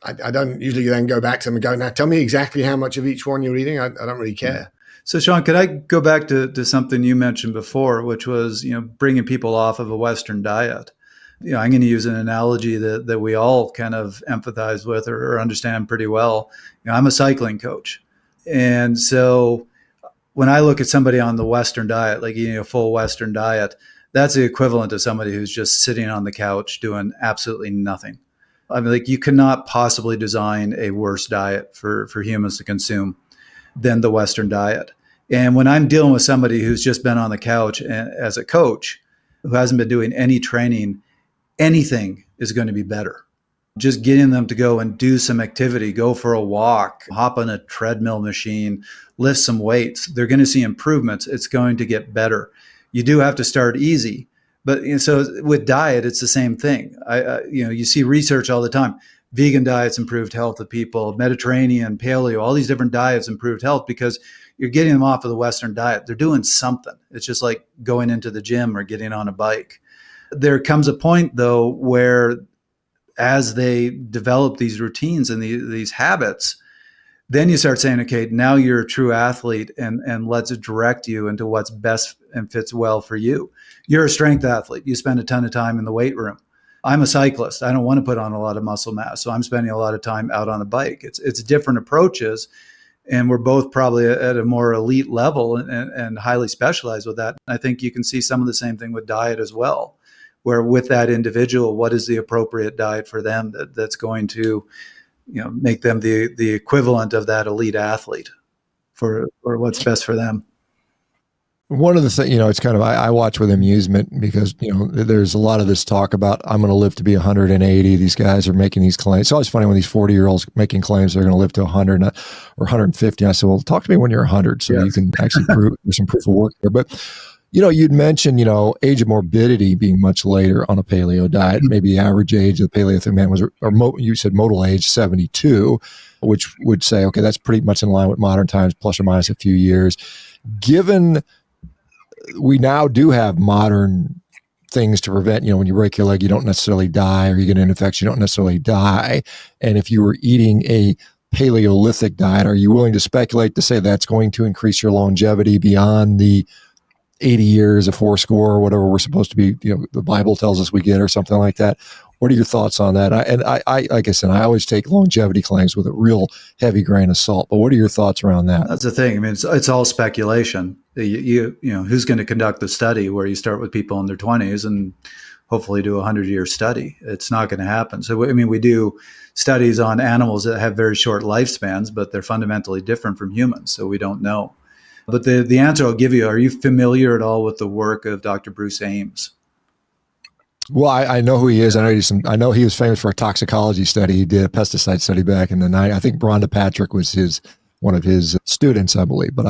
B: I don't usually then go back to them and go, now tell me exactly how much of each one you're eating. I don't really care.
A: So Shawn, could I go back to something you mentioned before, which was, bringing people off of a Western diet? I'm going to use an analogy that we all kind of empathize with or understand pretty well. I'm a cycling coach. And so when I look at somebody on the Western diet, like eating a full Western diet, that's the equivalent to somebody who's just sitting on the couch doing absolutely nothing. I mean, like, you cannot possibly design a worse diet for humans to consume than the Western diet. And when I'm dealing with somebody who's just been on the couch as a coach, who hasn't been doing any training, anything is going to be better. Just getting them to go and do some activity, go for a walk, hop on a treadmill machine, lift some weights. They're going to see improvements. It's going to get better. You do have to start easy. But so with diet, it's the same thing. You see research all the time. Vegan diets improved health of people, Mediterranean, paleo, all these different diets improved health because you're getting them off of the Western diet. They're doing something. It's just like going into the gym or getting on a bike. There comes a point, though, where as they develop these routines and these habits, then you start saying, okay, now you're a true athlete, and let's direct you into what's best and fits well for you. You're a strength athlete. You spend a ton of time in the weight room. I'm a cyclist. I don't want to put on a lot of muscle mass, so I'm spending a lot of time out on a bike. It's different approaches, and we're both probably at a more elite level and highly specialized with that. I think you can see some of the same thing with diet as well, where with that individual, what is the appropriate diet for them that's going to, make them the equivalent of that elite athlete for what's best for them.
C: One of the things, it's kind of, I watch with amusement because, there's a lot of this talk about, I'm going to live to be 180. These guys are making these claims. It's always funny when these 40-year-olds making claims they're going to live to 100 or 150. And I said, well, talk to me when you're 100 so you can actually prove there's some proof of work there. But, you'd mentioned, age of morbidity being much later on a paleo diet. Maybe the average age of the Paleolithic man was, you said modal age 72, which would say, okay, that's pretty much in line with modern times, plus or minus a few years. Given we now do have modern things to prevent, when you break your leg, you don't necessarily die, or you get an infection, you don't necessarily die. And if you were eating a Paleolithic diet, are you willing to speculate to say that's going to increase your longevity beyond the 80 years, a 4-score, or whatever we're supposed to be, the Bible tells us we get, or something like that? What are your thoughts on that? I like I said, I always take longevity claims with a real heavy grain of salt. But what are your thoughts around that?
A: That's the thing. I mean, it's all speculation. Who's going to conduct the study where you start with people in their 20s and hopefully do a 100-year study? It's not going to happen. So, I mean, we do studies on animals that have very short lifespans, but they're fundamentally different from humans. So we don't know. But the answer I'll give you, are you familiar at all with the work of Dr. Bruce Ames?
C: Well, I know who he is. I know he was famous for a toxicology study. He did a pesticide study back in the night. I think Rhonda Patrick was one of his students, I believe. But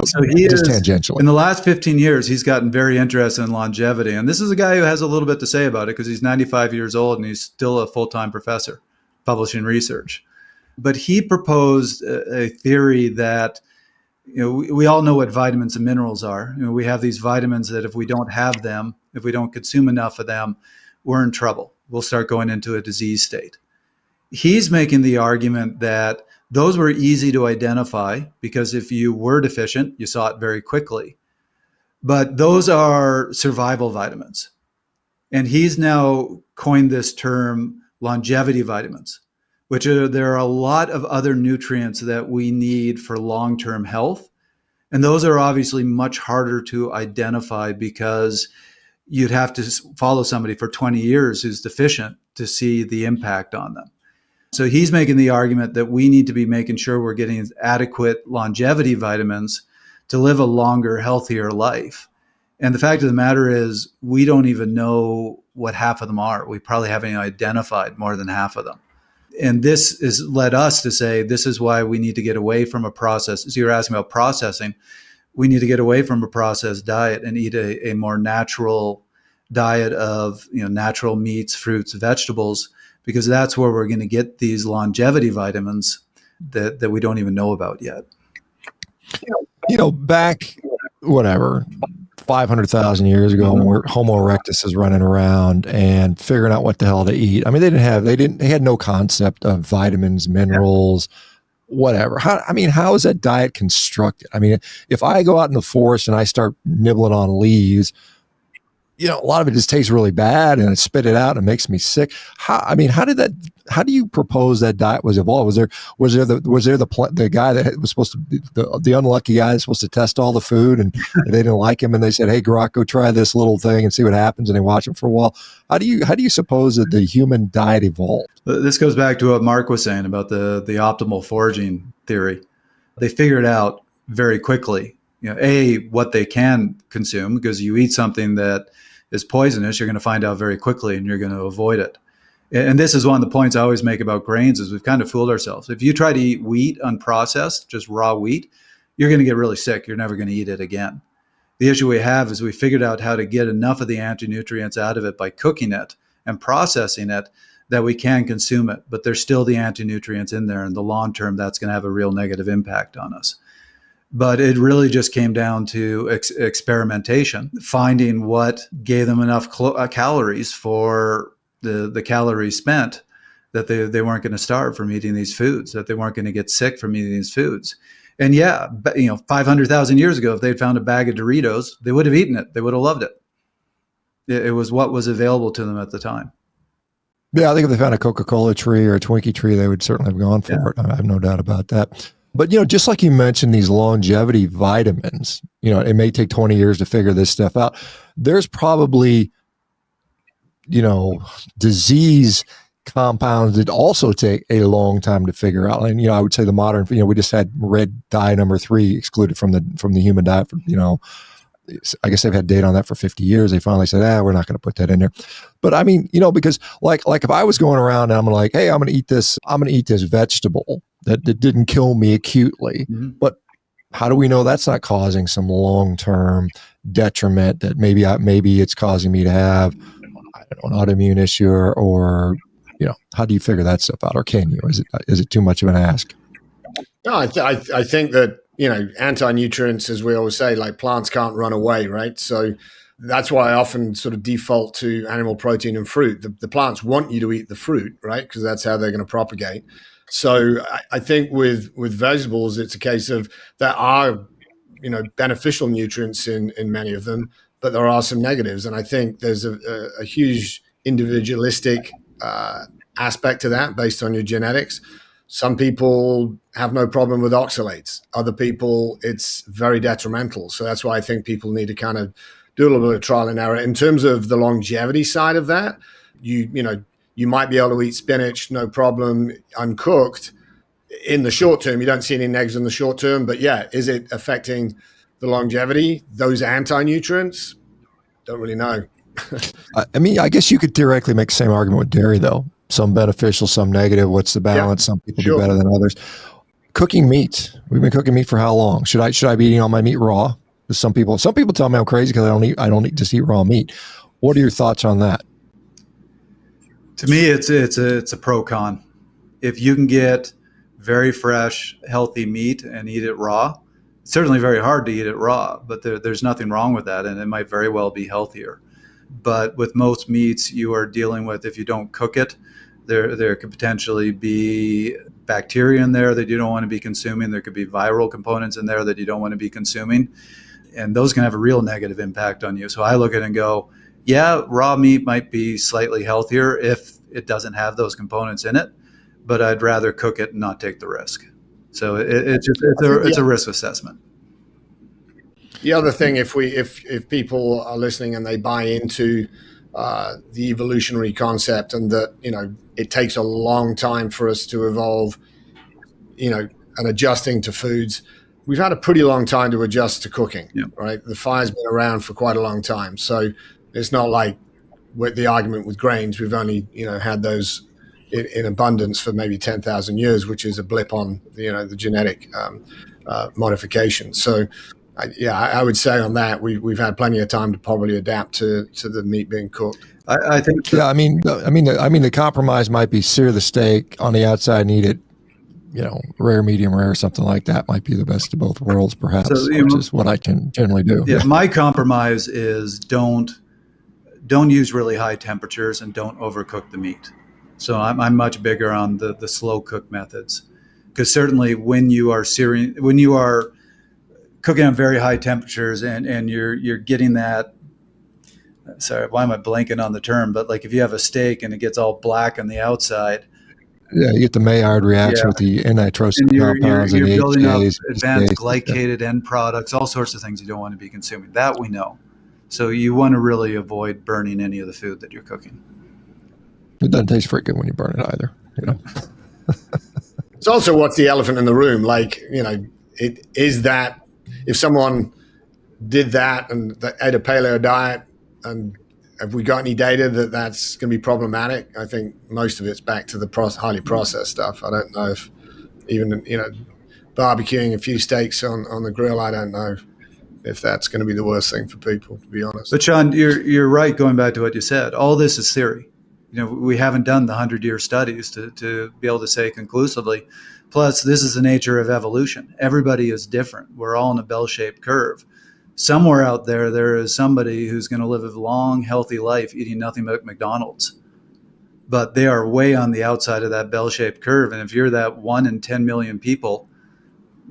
C: so he just tangentially.
A: In the last 15 years, he's gotten very interested in longevity. And this is a guy who has a little bit to say about it because he's 95 years old and he's still a full-time professor publishing research. But he proposed a theory that, we all know what vitamins and minerals are. We have these vitamins that if we don't have them, if we don't consume enough of them, we're in trouble. We'll start going into a disease state. He's making the argument that those were easy to identify because if you were deficient, you saw it very quickly. But those are survival vitamins. And he's now coined this term longevity vitamins, there are a lot of other nutrients that we need for long-term health. And those are obviously much harder to identify because you'd have to follow somebody for 20 years who's deficient to see the impact on them. So he's making the argument that we need to be making sure we're getting adequate longevity vitamins to live a longer, healthier life. And the fact of the matter is, we don't even know what half of them are. We probably haven't identified more than half of them. And this has led us to say, this is why we need to get away from a process. So you're asking about processing. We need to get away from a processed diet and eat a more natural diet of natural meats, fruits, vegetables, because that's where we're going to get these longevity vitamins that we don't even know about yet.
C: Back, whatever, 500,000 years ago, when Homo erectus is running around and figuring out what the hell to eat. I mean, they had no concept of vitamins, minerals, whatever. How is that diet constructed? I mean, if I go out in the forest and I start nibbling on leaves, a lot of it just tastes really bad and I spit it out and it makes me sick. How do you propose that diet was evolved? Was there the guy that was supposed to be the unlucky guy that's supposed to test all the food and they didn't like him and they said, "Hey, Grok, go try this little thing and see what happens," and they watch him for a while? How do you suppose that the human diet evolved?
A: This goes back to what Mark was saying about the optimal foraging theory. They figured out very quickly, what they can consume, because you eat something that is poisonous, you're going to find out very quickly and you're going to avoid it. And this is one of the points I always make about grains, is we've kind of fooled ourselves. If you try to eat wheat unprocessed, just raw wheat, you're going to get really sick. You're never going to eat it again. The issue we have is we figured out how to get enough of the anti-nutrients out of it by cooking it and processing it that we can consume it. But there's still the anti-nutrients in there. In the long term, that's going to have a real negative impact on us. But it really just came down to experimentation, finding what gave them enough calories for the calories spent, that they weren't going to starve from eating these foods, that they weren't going to get sick from eating these foods. And 500,000 years ago, if they'd found a bag of Doritos, they would have eaten it. They would have loved it. It was what was available to them at the time.
C: Yeah, I think if they found a Coca-Cola tree or a Twinkie tree, they would certainly have gone for it. I have no doubt about that. But, just like you mentioned, these longevity vitamins, it may take 20 years to figure this stuff out. There's probably, disease compounds that also take a long time to figure out. And, I would say the modern, we just had red dye number 3 excluded from the human diet for, I guess they've had data on that for 50 years. They finally said, we're not going to put that in there. But I mean, because like if I was going around and I'm like, hey, I'm going to eat this vegetable that didn't kill me acutely, but how do we know that's not causing some long-term detriment that maybe it's causing me to have, an autoimmune issue or how do you figure that stuff out? Or can you? Is it too much of an ask?
B: No, I think that, anti-nutrients, as we always say, like plants can't run away, right? So that's why I often sort of default to animal protein and fruit. The plants want you to eat the fruit, right? Because that's how they're going to propagate. So I think with vegetables, it's a case of there are, beneficial nutrients in many of them, but there are some negatives. And I think there's a huge individualistic aspect to that based on your genetics. Some people have no problem with oxalates. Other people, it's very detrimental. So that's why I think people need to kind of do a little bit of trial and error. In terms of the longevity side of that, you might be able to eat spinach, no problem, uncooked. In the short term, you don't see any negatives in the short term. But is it affecting the longevity? Those anti-nutrients? Don't really know.
C: I guess you could theoretically make the same argument with dairy, though. Some beneficial, some negative. What's the balance? Some people do better than others. Cooking meat. We've been cooking meat for how long? Should I be eating all my meat raw? Some people tell me I'm crazy because I don't eat just eat raw meat. What are your thoughts on that?
A: To me, it's a pro con. If you can get very fresh, healthy meat and eat it raw, it's certainly very hard to eat it raw, but there's nothing wrong with that, and it might very well be healthier. But with most meats, you are dealing with, if you don't cook it, there could potentially be bacteria in there that you don't want to be consuming. There could be viral components in there that you don't want to be consuming. And those can have a real negative impact on you. So I look at it and go, raw meat might be slightly healthier if it doesn't have those components in it. but I'd rather cook it and not take the risk. So it's a risk assessment.
B: The other thing, if people are listening and they buy into the evolutionary concept, and that it takes a long time for us to evolve, and adjusting to foods, we've had a pretty long time to adjust to cooking.
A: Yeah.
B: Right? The fire's been around for quite a long time, so it's not like with the argument with grains. We've only had those in abundance for maybe 10,000 years, which is a blip on the genetic modification. So. I would say on that we've had plenty of time to probably adapt to the meat being cooked.
A: I think.
C: Yeah, I mean, the compromise might be sear the steak on the outside and eat it, rare, medium rare, something like that might be the best of both worlds, perhaps, which is what I can generally do.
A: Yeah, my compromise is don't use really high temperatures and don't overcook the meat. So I'm much bigger on the slow cook methods, because certainly when you are cooking on very high temperatures and you're getting that, sorry, why am I blanking on the term, but like if you have a steak and it gets all black on the outside.
C: Yeah, you get the Maillard reaction with the N-nitrosamine compounds and the
A: building up
C: HAs,
A: advanced glycated end products, all sorts of things you don't want to be consuming. That we know. So you want to really avoid burning any of the food that you're cooking.
C: It doesn't taste very good when you burn it either.
B: It's also what's the elephant in the room. Like, it is that if someone did that and ate a paleo diet, and have we got any data that that's going to be problematic? I think most of it's back to the highly processed stuff. I don't know if even, barbecuing a few steaks on the grill, I don't know if that's going to be the worst thing for people, to be honest.
A: But Shawn, you're right, going back to what you said. All this is theory. We haven't done the 100-year studies to be able to say conclusively. Plus, this is the nature of evolution. Everybody is different. We're all in a bell-shaped curve. Somewhere out there is somebody who's going to live a long, healthy life eating nothing but McDonald's. But they are way on the outside of that bell-shaped curve. And if you're that 1 in 10 million people,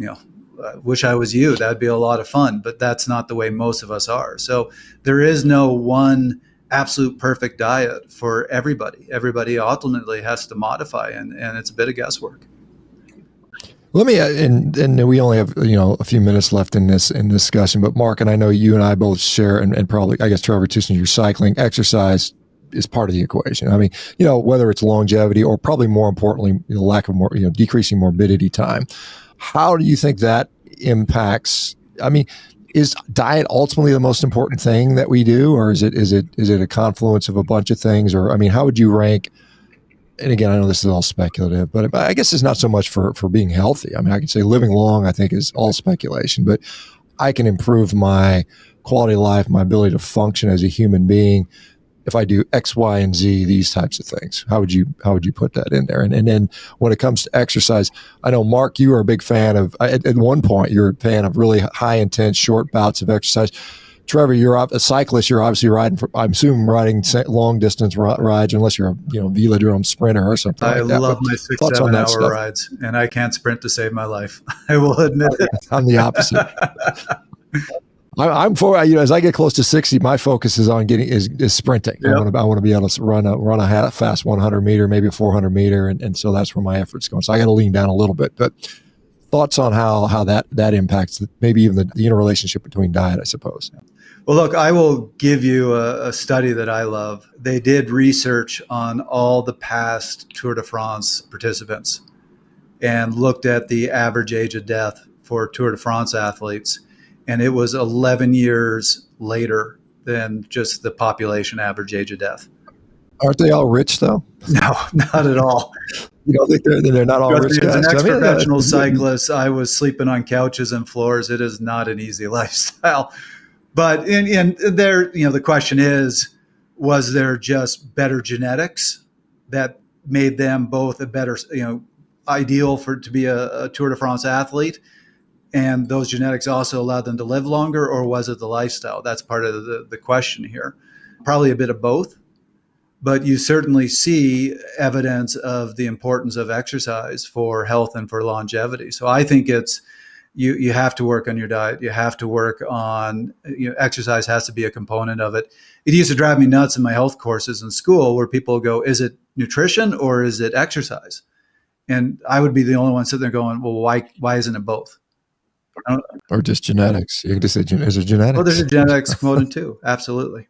A: I wish I was you. That'd be a lot of fun. But that's not the way most of us are. So there is no one absolute perfect diet for everybody. Everybody ultimately has to modify, and it's a bit of guesswork.
C: Let me, and we only have a few minutes left in this discussion. But Mark, and I know you and I both share, and probably I guess Trevor too, since you're cycling, exercise is part of the equation. I mean, whether it's longevity or probably more importantly, the lack of decreasing morbidity time. How do you think that impacts? I mean, is diet ultimately the most important thing that we do, or is it a confluence of a bunch of things? Or I mean, how would you rank? And again, I know this is all speculative, but I guess it's not so much for being healthy. I mean, I can say living long, I think, is all speculation, but I can improve my quality of life, my ability to function as a human being if I do X, Y, and Z, these types of things. How would you put that in there? And then when it comes to exercise, I know, Mark, you are a big fan of, at one point, you're a fan of really high intense, short bouts of exercise. Trevor, you're a cyclist. You're obviously riding, I'm assuming riding long distance rides, unless you're a velodrome sprinter or something like that.
A: I love my 6-7 hour rides, and I can't sprint to save my life. I will admit it.
C: I'm the opposite. I'm for, as I get close to 60, my focus is on is sprinting. Yep. I want to be able to run a fast 100 meter, maybe a 400 meter. And so that's where my effort's going. So I got to lean down a little bit, but thoughts on how that impacts maybe even the interrelationship between diet, I suppose.
A: Well, look, I will give you a study that I love. They did research on all the past Tour de France participants and looked at the average age of death for Tour de France athletes. And it was 11 years later than just the population average age of death.
C: Aren't they all rich, though?
A: No, not at all.
C: You don't think they're not all rich guys?
A: As an ex-professional cyclist, I was sleeping on couches and floors. It is not an easy lifestyle. But in there, the question is, was there just better genetics that made them both a better, ideal to be a Tour de France athlete? And those genetics also allowed them to live longer, or was it the lifestyle? That's part of the question here. Probably a bit of both, but you certainly see evidence of the importance of exercise for health and for longevity. So I think it's, you have to work on your diet. You have to work on, exercise has to be a component of it. It used to drive me nuts in my health courses in school where people go, is it nutrition or is it exercise? And I would be the only one sitting there going, well, why isn't it both?
C: Or just genetics. You can just say, is it genetics?
A: Well, there's a genetics component too. Absolutely.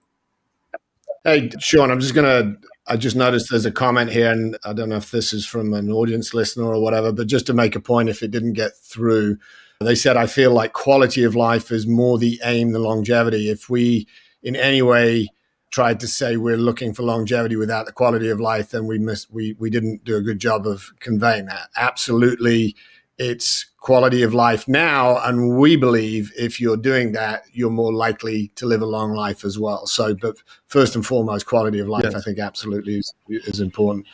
B: Hey, Shawn, I just noticed there's a comment here, and I don't know if this is from an audience listener or whatever, but just to make a point, if it didn't get through, they said, I feel like quality of life is more the aim than longevity. If we in any way tried to say we're looking for longevity without the quality of life, then we didn't do a good job of conveying that. Absolutely, it's quality of life now, and we believe if you're doing that, you're more likely to live a long life as well. So, but first and foremost, quality of life, yes, I think absolutely is important.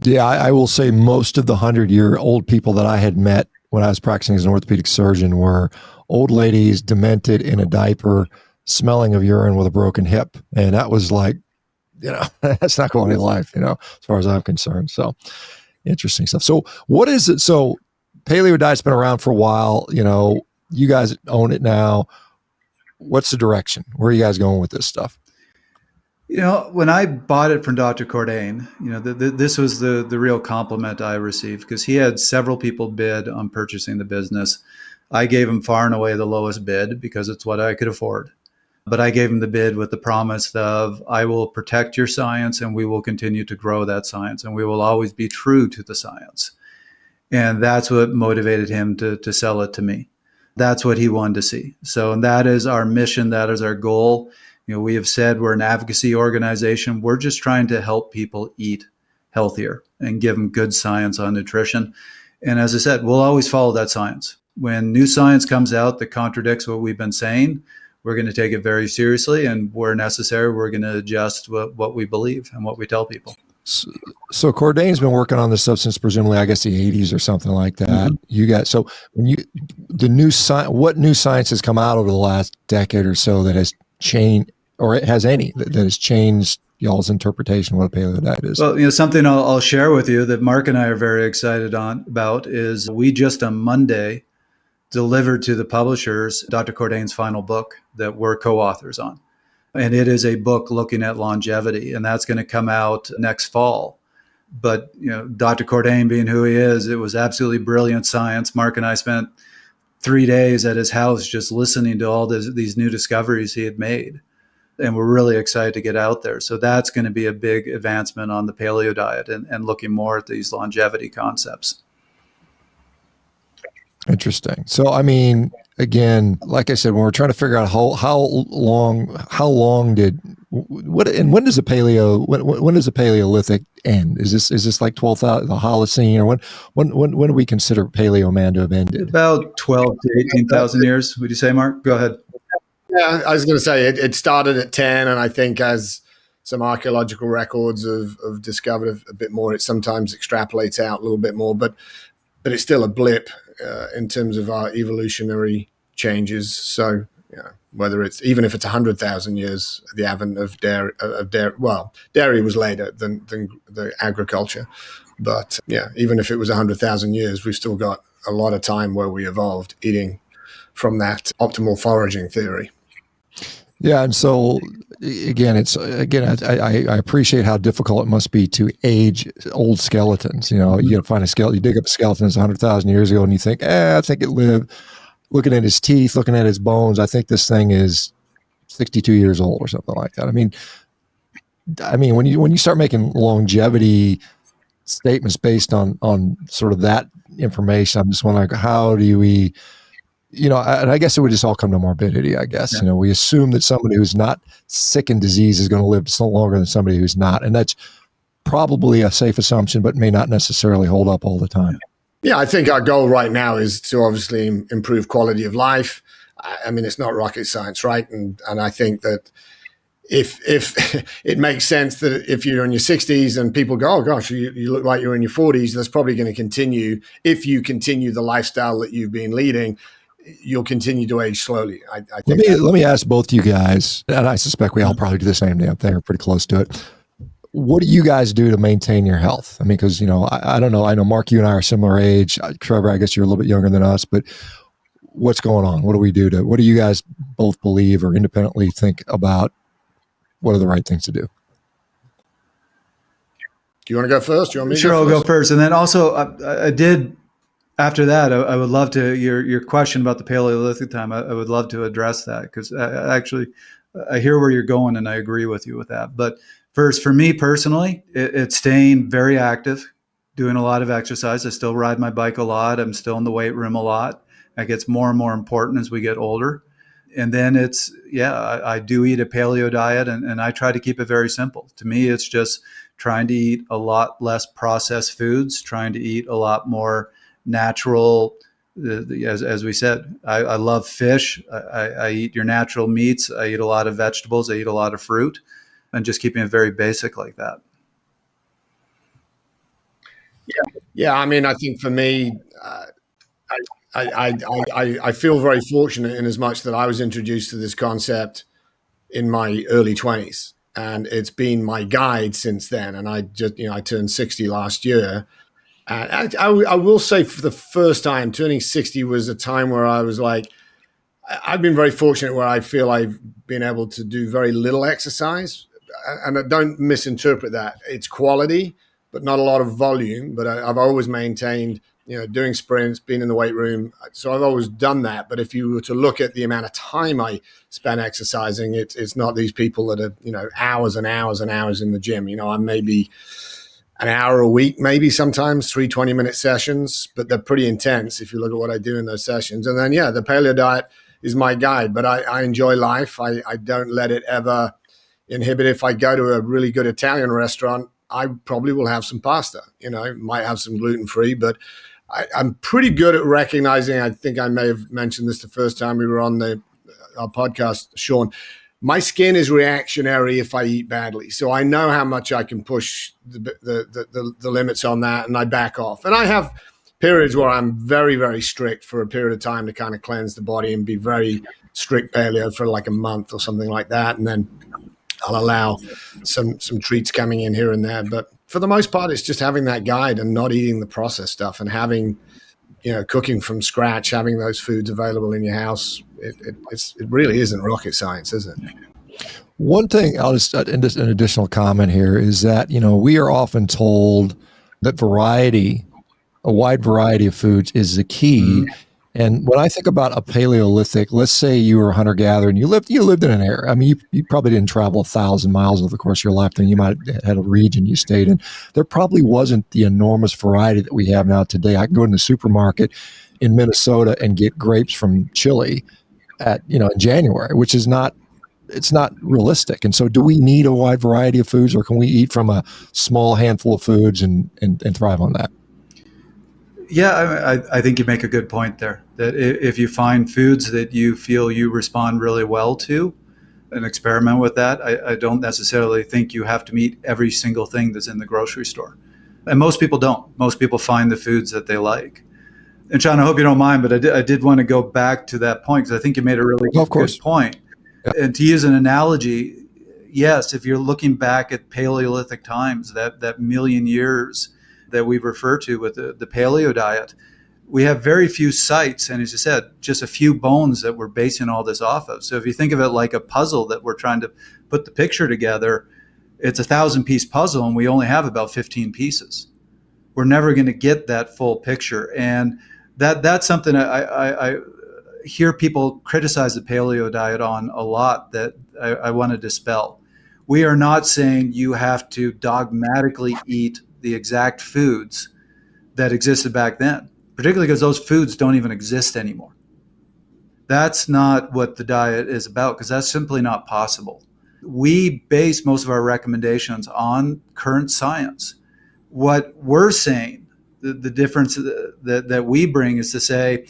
C: Yeah, I will say most of the 100-year-old people that I had met when I was practicing as an orthopedic surgeon were old ladies, demented, in a diaper, smelling of urine with a broken hip. And that was like, that's not quality of life, as far as I'm concerned. So interesting stuff. So what is it? So Paleo Diet's been around for a while. You guys own it now. What's the direction? Where are you guys going with this stuff?
A: When I bought it from Dr. Cordain, this was the real compliment I received, because he had several people bid on purchasing the business. I gave him far and away the lowest bid because it's what I could afford. But I gave him the bid with the promise of, I will protect your science and we will continue to grow that science and we will always be true to the science. And that's what motivated him to sell it to me. That's what he wanted to see. So, and that is our mission. That is our goal. We have said we're an advocacy organization. We're just trying to help people eat healthier and give them good science on nutrition. And as I said, we'll always follow that science. When new science comes out that contradicts what we've been saying, we're going to take it very seriously. And where necessary, we're going to adjust what we believe and what we tell people.
C: So Cordain's been working on this stuff since presumably, I guess, the 80s or something like that. Mm-hmm. You got, so when what new science has come out over the last decade or so that has changed, or it has any that has changed y'all's interpretation of what a paleo diet is?
A: Well, something I'll share with you that Mark and I are very excited about is we just on Monday delivered to the publishers Dr. Cordain's final book that we're co-authors on. And it is a book looking at longevity, and that's going to come out next fall. But, Dr. Cordain being who he is, it was absolutely brilliant science. Mark and I spent 3 days at his house just listening to all these new discoveries he had made. And we're really excited to get out there. So that's going to be a big advancement on the paleo diet and looking more at these longevity concepts.
C: Interesting. So, I mean, again, like I said, when we're trying to figure out how long did when does the Paleolithic end? Is this like 12,000, the Holocene, or when do we consider Paleo man to have ended?
A: About 12 to 18,000 years. Would you say, Mark? Go ahead.
B: Yeah, I was going to say it started at 10, and I think as some archaeological records have discovered a bit more, it sometimes extrapolates out a little bit more, but it's still a blip in terms of our evolutionary changes. So, whether it's even if it's 100,000 years, the advent of dairy, dairy was later than the agriculture, but even if it was 100,000 years, we've still got a lot of time where we evolved eating from that optimal foraging theory.
C: Yeah, and so I appreciate how difficult it must be to age old skeletons. You find a skeleton, you dig up a skeleton that's 100,000 years ago, and you think, I think it lived. Looking at his teeth, looking at his bones, I think this thing is 62 years old or something like that. I mean, when you start making longevity statements based on sort of that information, I'm just wondering, how do we? And I guess it would just all come to morbidity, I guess. Yeah. We assume that somebody who's not sick and disease is going to live so longer than somebody who's not. And that's probably a safe assumption, but may not necessarily hold up all the time.
B: Yeah, I think our goal right now is to obviously improve quality of life. I mean, it's not rocket science, right? And I think that if it makes sense that if you're in your 60s and people go, oh gosh, you look like you're in your 40s, that's probably going to continue. If you continue the lifestyle that you've been leading, you'll continue to age slowly. I think
C: let me ask both you guys, and I suspect we all probably do the same damn thing, or pretty close to it. What do you guys do to maintain your health? I mean, because, I don't know. I know, Mark, you and I are similar age. Trevor, I guess you're a little bit younger than us, but what's going on? What do you guys both believe or independently think about what are the right things to do?
B: Do you want to go first? Do you want me to
A: Sure,
B: go
A: I'll
B: first?
A: go first. And then also, I did, after that, I would love to, your question about the Paleolithic time, I would love to address that because I hear where you're going and I agree with you with that. But first, for me personally, it's staying very active, doing a lot of exercise. I still ride my bike a lot. I'm still in the weight room a lot. That gets more and more important as we get older. And then I do eat a paleo diet and I try to keep it very simple. To me, it's just trying to eat a lot less processed foods, trying to eat a lot more natural. As we said, I love fish. I eat your natural meats. I eat a lot of vegetables. I eat a lot of fruit, and just keeping it very basic like that.
B: Yeah, I mean, I think for me, I feel very fortunate in as much that I was introduced to this concept in my early 20s, and it's been my guide since then. And I turned 60 last year. And I will say for the first time, turning 60 was a time where I was like, I've been very fortunate where I feel I've been able to do very little exercise. And I don't misinterpret that. It's quality, but not a lot of volume. But I've always maintained, doing sprints, being in the weight room. So I've always done that. But if you were to look at the amount of time I spent exercising, it's not these people that are, hours and hours and hours in the gym. I'm maybe an hour a week, maybe sometimes 3 20-minute sessions, but they're pretty intense if you look at what I do in those sessions. And then, the paleo diet is my guide, but I enjoy life. I don't let it ever inhibit. If I go to a really good Italian restaurant, I probably will have some pasta, might have some gluten-free, but I'm pretty good at recognizing, I think I may have mentioned this the first time we were on our podcast, Shawn, my skin is reactionary if I eat badly. So I know how much I can push the limits on that, and I back off. And I have periods where I'm very, very strict for a period of time to kind of cleanse the body and be very strict paleo for like a month or something like that. And then I'll allow some treats coming in here and there. But for the most part, it's just having that guide and not eating the processed stuff and having, cooking from scratch, having those foods available in your house. It really isn't rocket science, is it?
C: One thing I'll just an additional comment here is that, we are often told that a wide variety of foods is the key. Mm-hmm. And when I think about a Paleolithic, let's say you were a hunter-gatherer and you lived in an area. I mean, you probably didn't travel 1,000 miles over the course of your life. Then you might have had a region you stayed in. There probably wasn't the enormous variety that we have now today. I can go in the supermarket in Minnesota and get grapes from Chile in January, which is not realistic. And so do we need a wide variety of foods, or can we eat from a small handful of foods and thrive on that?
A: Yeah, I think you make a good point there, that if you find foods that you feel you respond really well to and experiment with that, I don't necessarily think you have to meet every single thing that's in the grocery store. And most people don't. Most people find the foods that they like. And Shawn, I hope you don't mind, but I did want to go back to that point because I think you made a really good point. Yeah. And to use an analogy, yes, if you're looking back at Paleolithic times, that million years that we refer to with the paleo diet, we have very few sites. And as you said, just a few bones that we're basing all this off of. So if you think of it like a puzzle that we're trying to put the picture together, it's a 1,000-piece puzzle and we only have about 15 pieces. We're never going to get that full picture. And that's something I hear people criticize the paleo diet on a lot that I want to dispel. We are not saying you have to dogmatically eat the exact foods that existed back then, particularly because those foods don't even exist anymore. That's not what the diet is about, because that's simply not possible. We base most of our recommendations on current science. What we're saying, the difference that we bring is to say,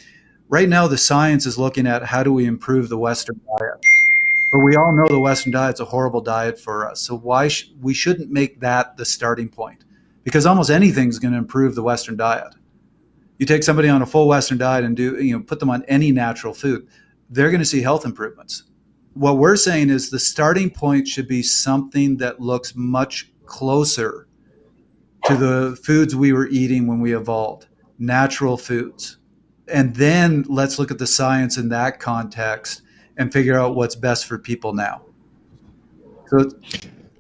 A: right now the science is looking at how do we improve the Western diet. But we all know the Western diet's a horrible diet for us. So why we shouldn't make that the starting point? Because almost anything's going to improve the Western diet. You take somebody on a full Western diet and put them on any natural food, they're going to see health improvements. What we're saying is the starting point should be something that looks much closer to the foods we were eating when we evolved, natural foods. And then let's look at the science in that context and figure out what's best for people now. So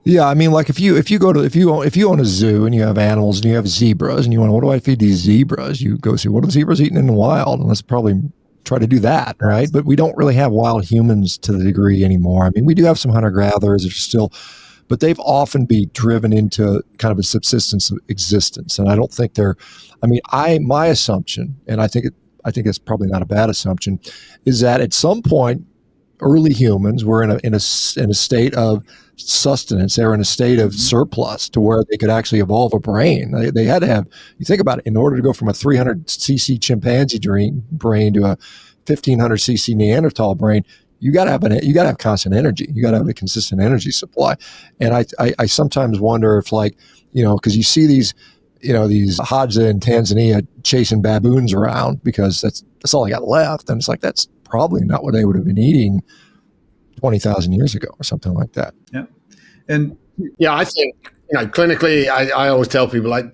C: Yeah, I mean, like if you own a zoo and you have animals and you have zebras and you want, what do I feed these zebras? You go see what are zebras eating in the wild, and let's probably try to do that, right? But we don't really have wild humans to the degree anymore. I mean, we do have some hunter gatherers that are still, but they've often been driven into kind of a subsistence existence, and I don't think they're. I mean, my assumption, and I think it's probably not a bad assumption, is that at some point early humans were in a state of sustenance. They were in a state of surplus to where they could actually evolve a brain. They had to have, you think about it, in order to go from a 300 cc chimpanzee brain to a 1500 cc Neanderthal brain, you got to have constant energy. You got to have a consistent energy supply. And I sometimes wonder if, like, because you see these Hadza in Tanzania chasing baboons around because that's all they got left. And it's like, that's probably not what they would have been eating 20,000 years ago or something like that.
A: Yeah. And
B: yeah, I think, clinically, I always tell people, like,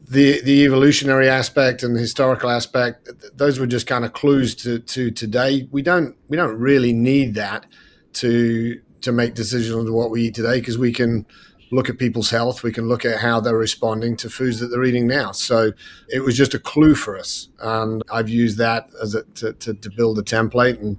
B: the evolutionary aspect and the historical aspect, those were just kind of clues to today. We don't really need that to make decisions on what we eat today, because we can look at people's health. We can look at how they're responding to foods that they're eating now. So it was just a clue for us. And I've used that as to build a template. And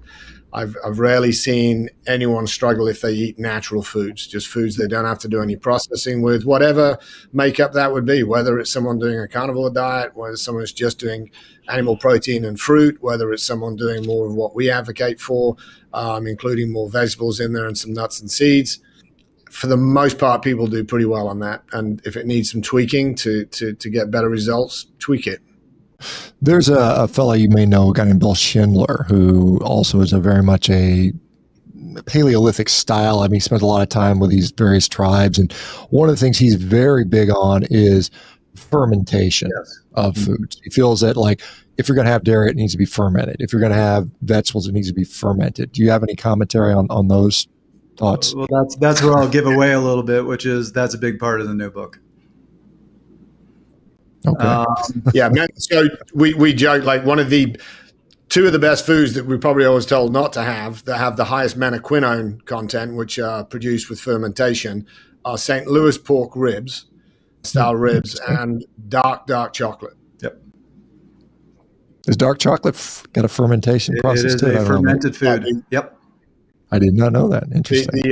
B: I've rarely seen anyone struggle if they eat natural foods, just foods they don't have to do any processing with, whatever makeup that would be, whether it's someone doing a carnivore diet, whether someone's just doing animal protein and fruit, whether it's someone doing more of what we advocate for, including more vegetables in there and some nuts and seeds. For the most part, people do pretty well on that. And if it needs some tweaking to get better results, tweak it.
C: There's a fellow you may know, a guy named Bill Schindler, who also is a very much a Paleolithic style. I mean, he spent a lot of time with these various tribes. And one of the things he's very big on is fermentation of foods. He feels that, like, if you're going to have dairy, it needs to be fermented. If you're going to have vegetables, it needs to be fermented. Do you have any commentary on those thoughts?
A: Well, that's where I'll give away a little bit, which is that's a big part of the new book.
C: Okay.
B: Yeah, man. So we joke, like, two of the best foods that we probably always told not to have, that have the highest menaquinone content, which are produced with fermentation, are St. Louis pork ribs, style ribs, and dark chocolate.
A: Yep.
C: Is dark chocolate got a fermentation process to it?
A: It is a fermented food. Yep.
C: I did not know that. Interesting.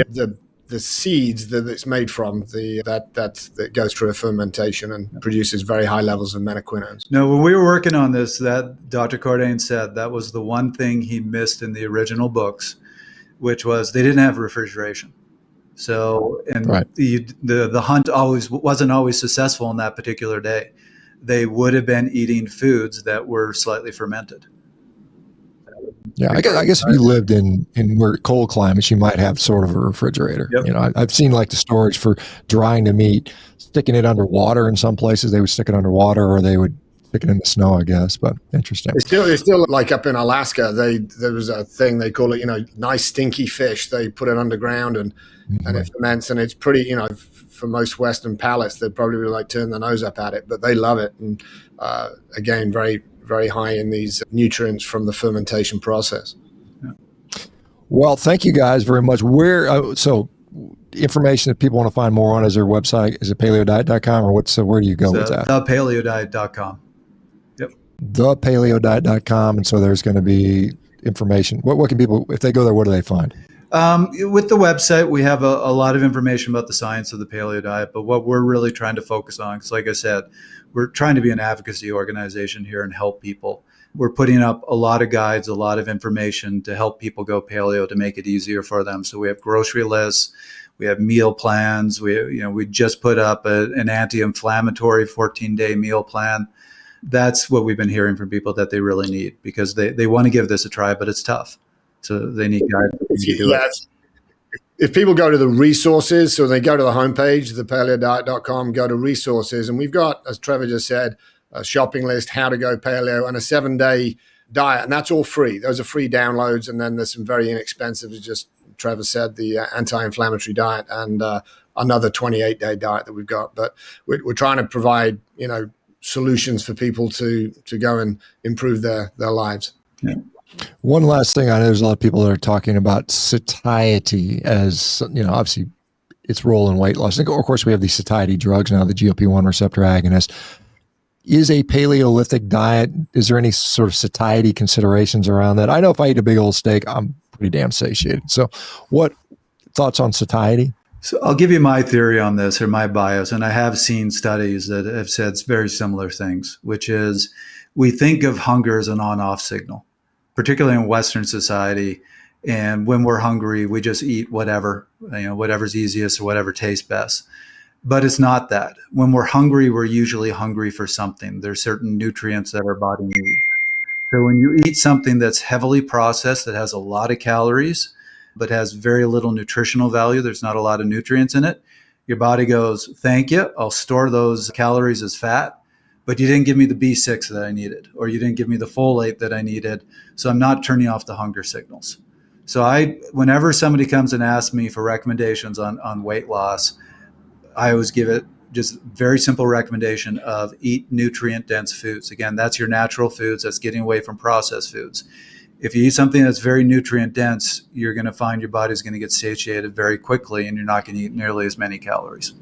B: The seeds that it's made from, that goes through a fermentation and produces very high levels of menaquinones.
A: No, when we were working on this, that Dr. Cordain said that was the one thing he missed in the original books, which was they didn't have refrigeration. So, and the hunt wasn't always successful on that particular day. They would have been eating foods that were slightly fermented.
C: Yeah, I guess if you lived in cold climates, you might have sort of a refrigerator. Yep. I've seen, like, the storage for drying the meat, sticking it underwater. In some places, they would stick it underwater, or they would stick it in the snow, I guess. But interesting.
B: It's still like up in Alaska. There was a thing they call it, nice stinky fish. They put it underground and it ferments, and it's pretty. For most Western palates, they'd probably like turn their nose up at it, but they love it. And again, very, very high in these nutrients from the fermentation process.
A: Yeah.
C: Well, thank you guys very much. So information that people want to find more on, is their website? Is it paleodiet.com, or where do you go with that?
A: ThePaleoDiet.com. Yep.
C: ThePaleoDiet.com. And so there's going to be information. What can people, if they go there, what do they find?
A: With the website, we have a lot of information about the science of the paleo diet, but what we're really trying to focus on, because like I said, we're trying to be an advocacy organization here and help people. We're putting up a lot of guides, a lot of information to help people go paleo, to make it easier for them. So we have grocery lists, we have meal plans. We just put up an anti-inflammatory 14-day meal plan. That's what we've been hearing from people that they really need, because they want to give this a try, but it's tough. So they need guidance.
B: If people go to the resources, so they go to the homepage, thepaleodiet.com, go to resources, and we've got, as Trevor just said, a shopping list, how to go paleo, and a 7-day diet, and that's all free. Those are free downloads, and then there's some very inexpensive, as just Trevor said, the anti-inflammatory diet, and another 28-day diet that we've got. But we're trying to provide, solutions for people to go and improve their lives.
A: Yeah.
C: One last thing, I know there's a lot of people that are talking about satiety as, obviously its role in weight loss. And of course, we have these satiety drugs now, the GLP-1 receptor agonist. Is a Paleolithic diet, is there any sort of satiety considerations around that? I know if I eat a big old steak, I'm pretty damn satiated. So what thoughts on satiety?
A: So I'll give you my theory on this, or my bias, and I have seen studies that have said very similar things, which is we think of hunger as an on-off signal, particularly in Western society. And when we're hungry, we just eat whatever, whatever's easiest or whatever tastes best. But it's not that. When we're hungry, we're usually hungry for something. There's certain nutrients that our body needs. So when you eat something that's heavily processed, that has a lot of calories, but has very little nutritional value, there's not a lot of nutrients in it, your body goes, thank you, I'll store those calories as fat, but you didn't give me the B6 that I needed, or you didn't give me the folate that I needed, so I'm not turning off the hunger signals. So whenever somebody comes and asks me for recommendations on weight loss, I always give it just very simple recommendation of eat nutrient-dense foods. Again, that's your natural foods. That's getting away from processed foods. If you eat something that's very nutrient-dense, you're going to find your body's going to get satiated very quickly, and you're not going to eat nearly as many calories.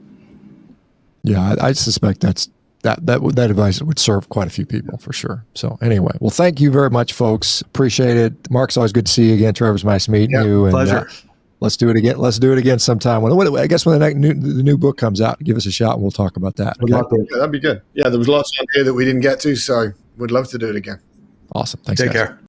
C: Yeah, I suspect that advice would serve quite a few people for sure. So anyway, well, thank you very much, folks. Appreciate it. Mark's always good to see you again. Trevor's nice meeting you. And,
A: pleasure.
C: Let's do it again. Let's do it again sometime. I guess when the new book comes out, give us a shot and we'll talk about that. Okay?
B: Yeah, that'd be good. Yeah, there was lots on here that we didn't get to, so we'd love to do it again.
C: Awesome. Thanks,
A: Take
C: guys.
A: care.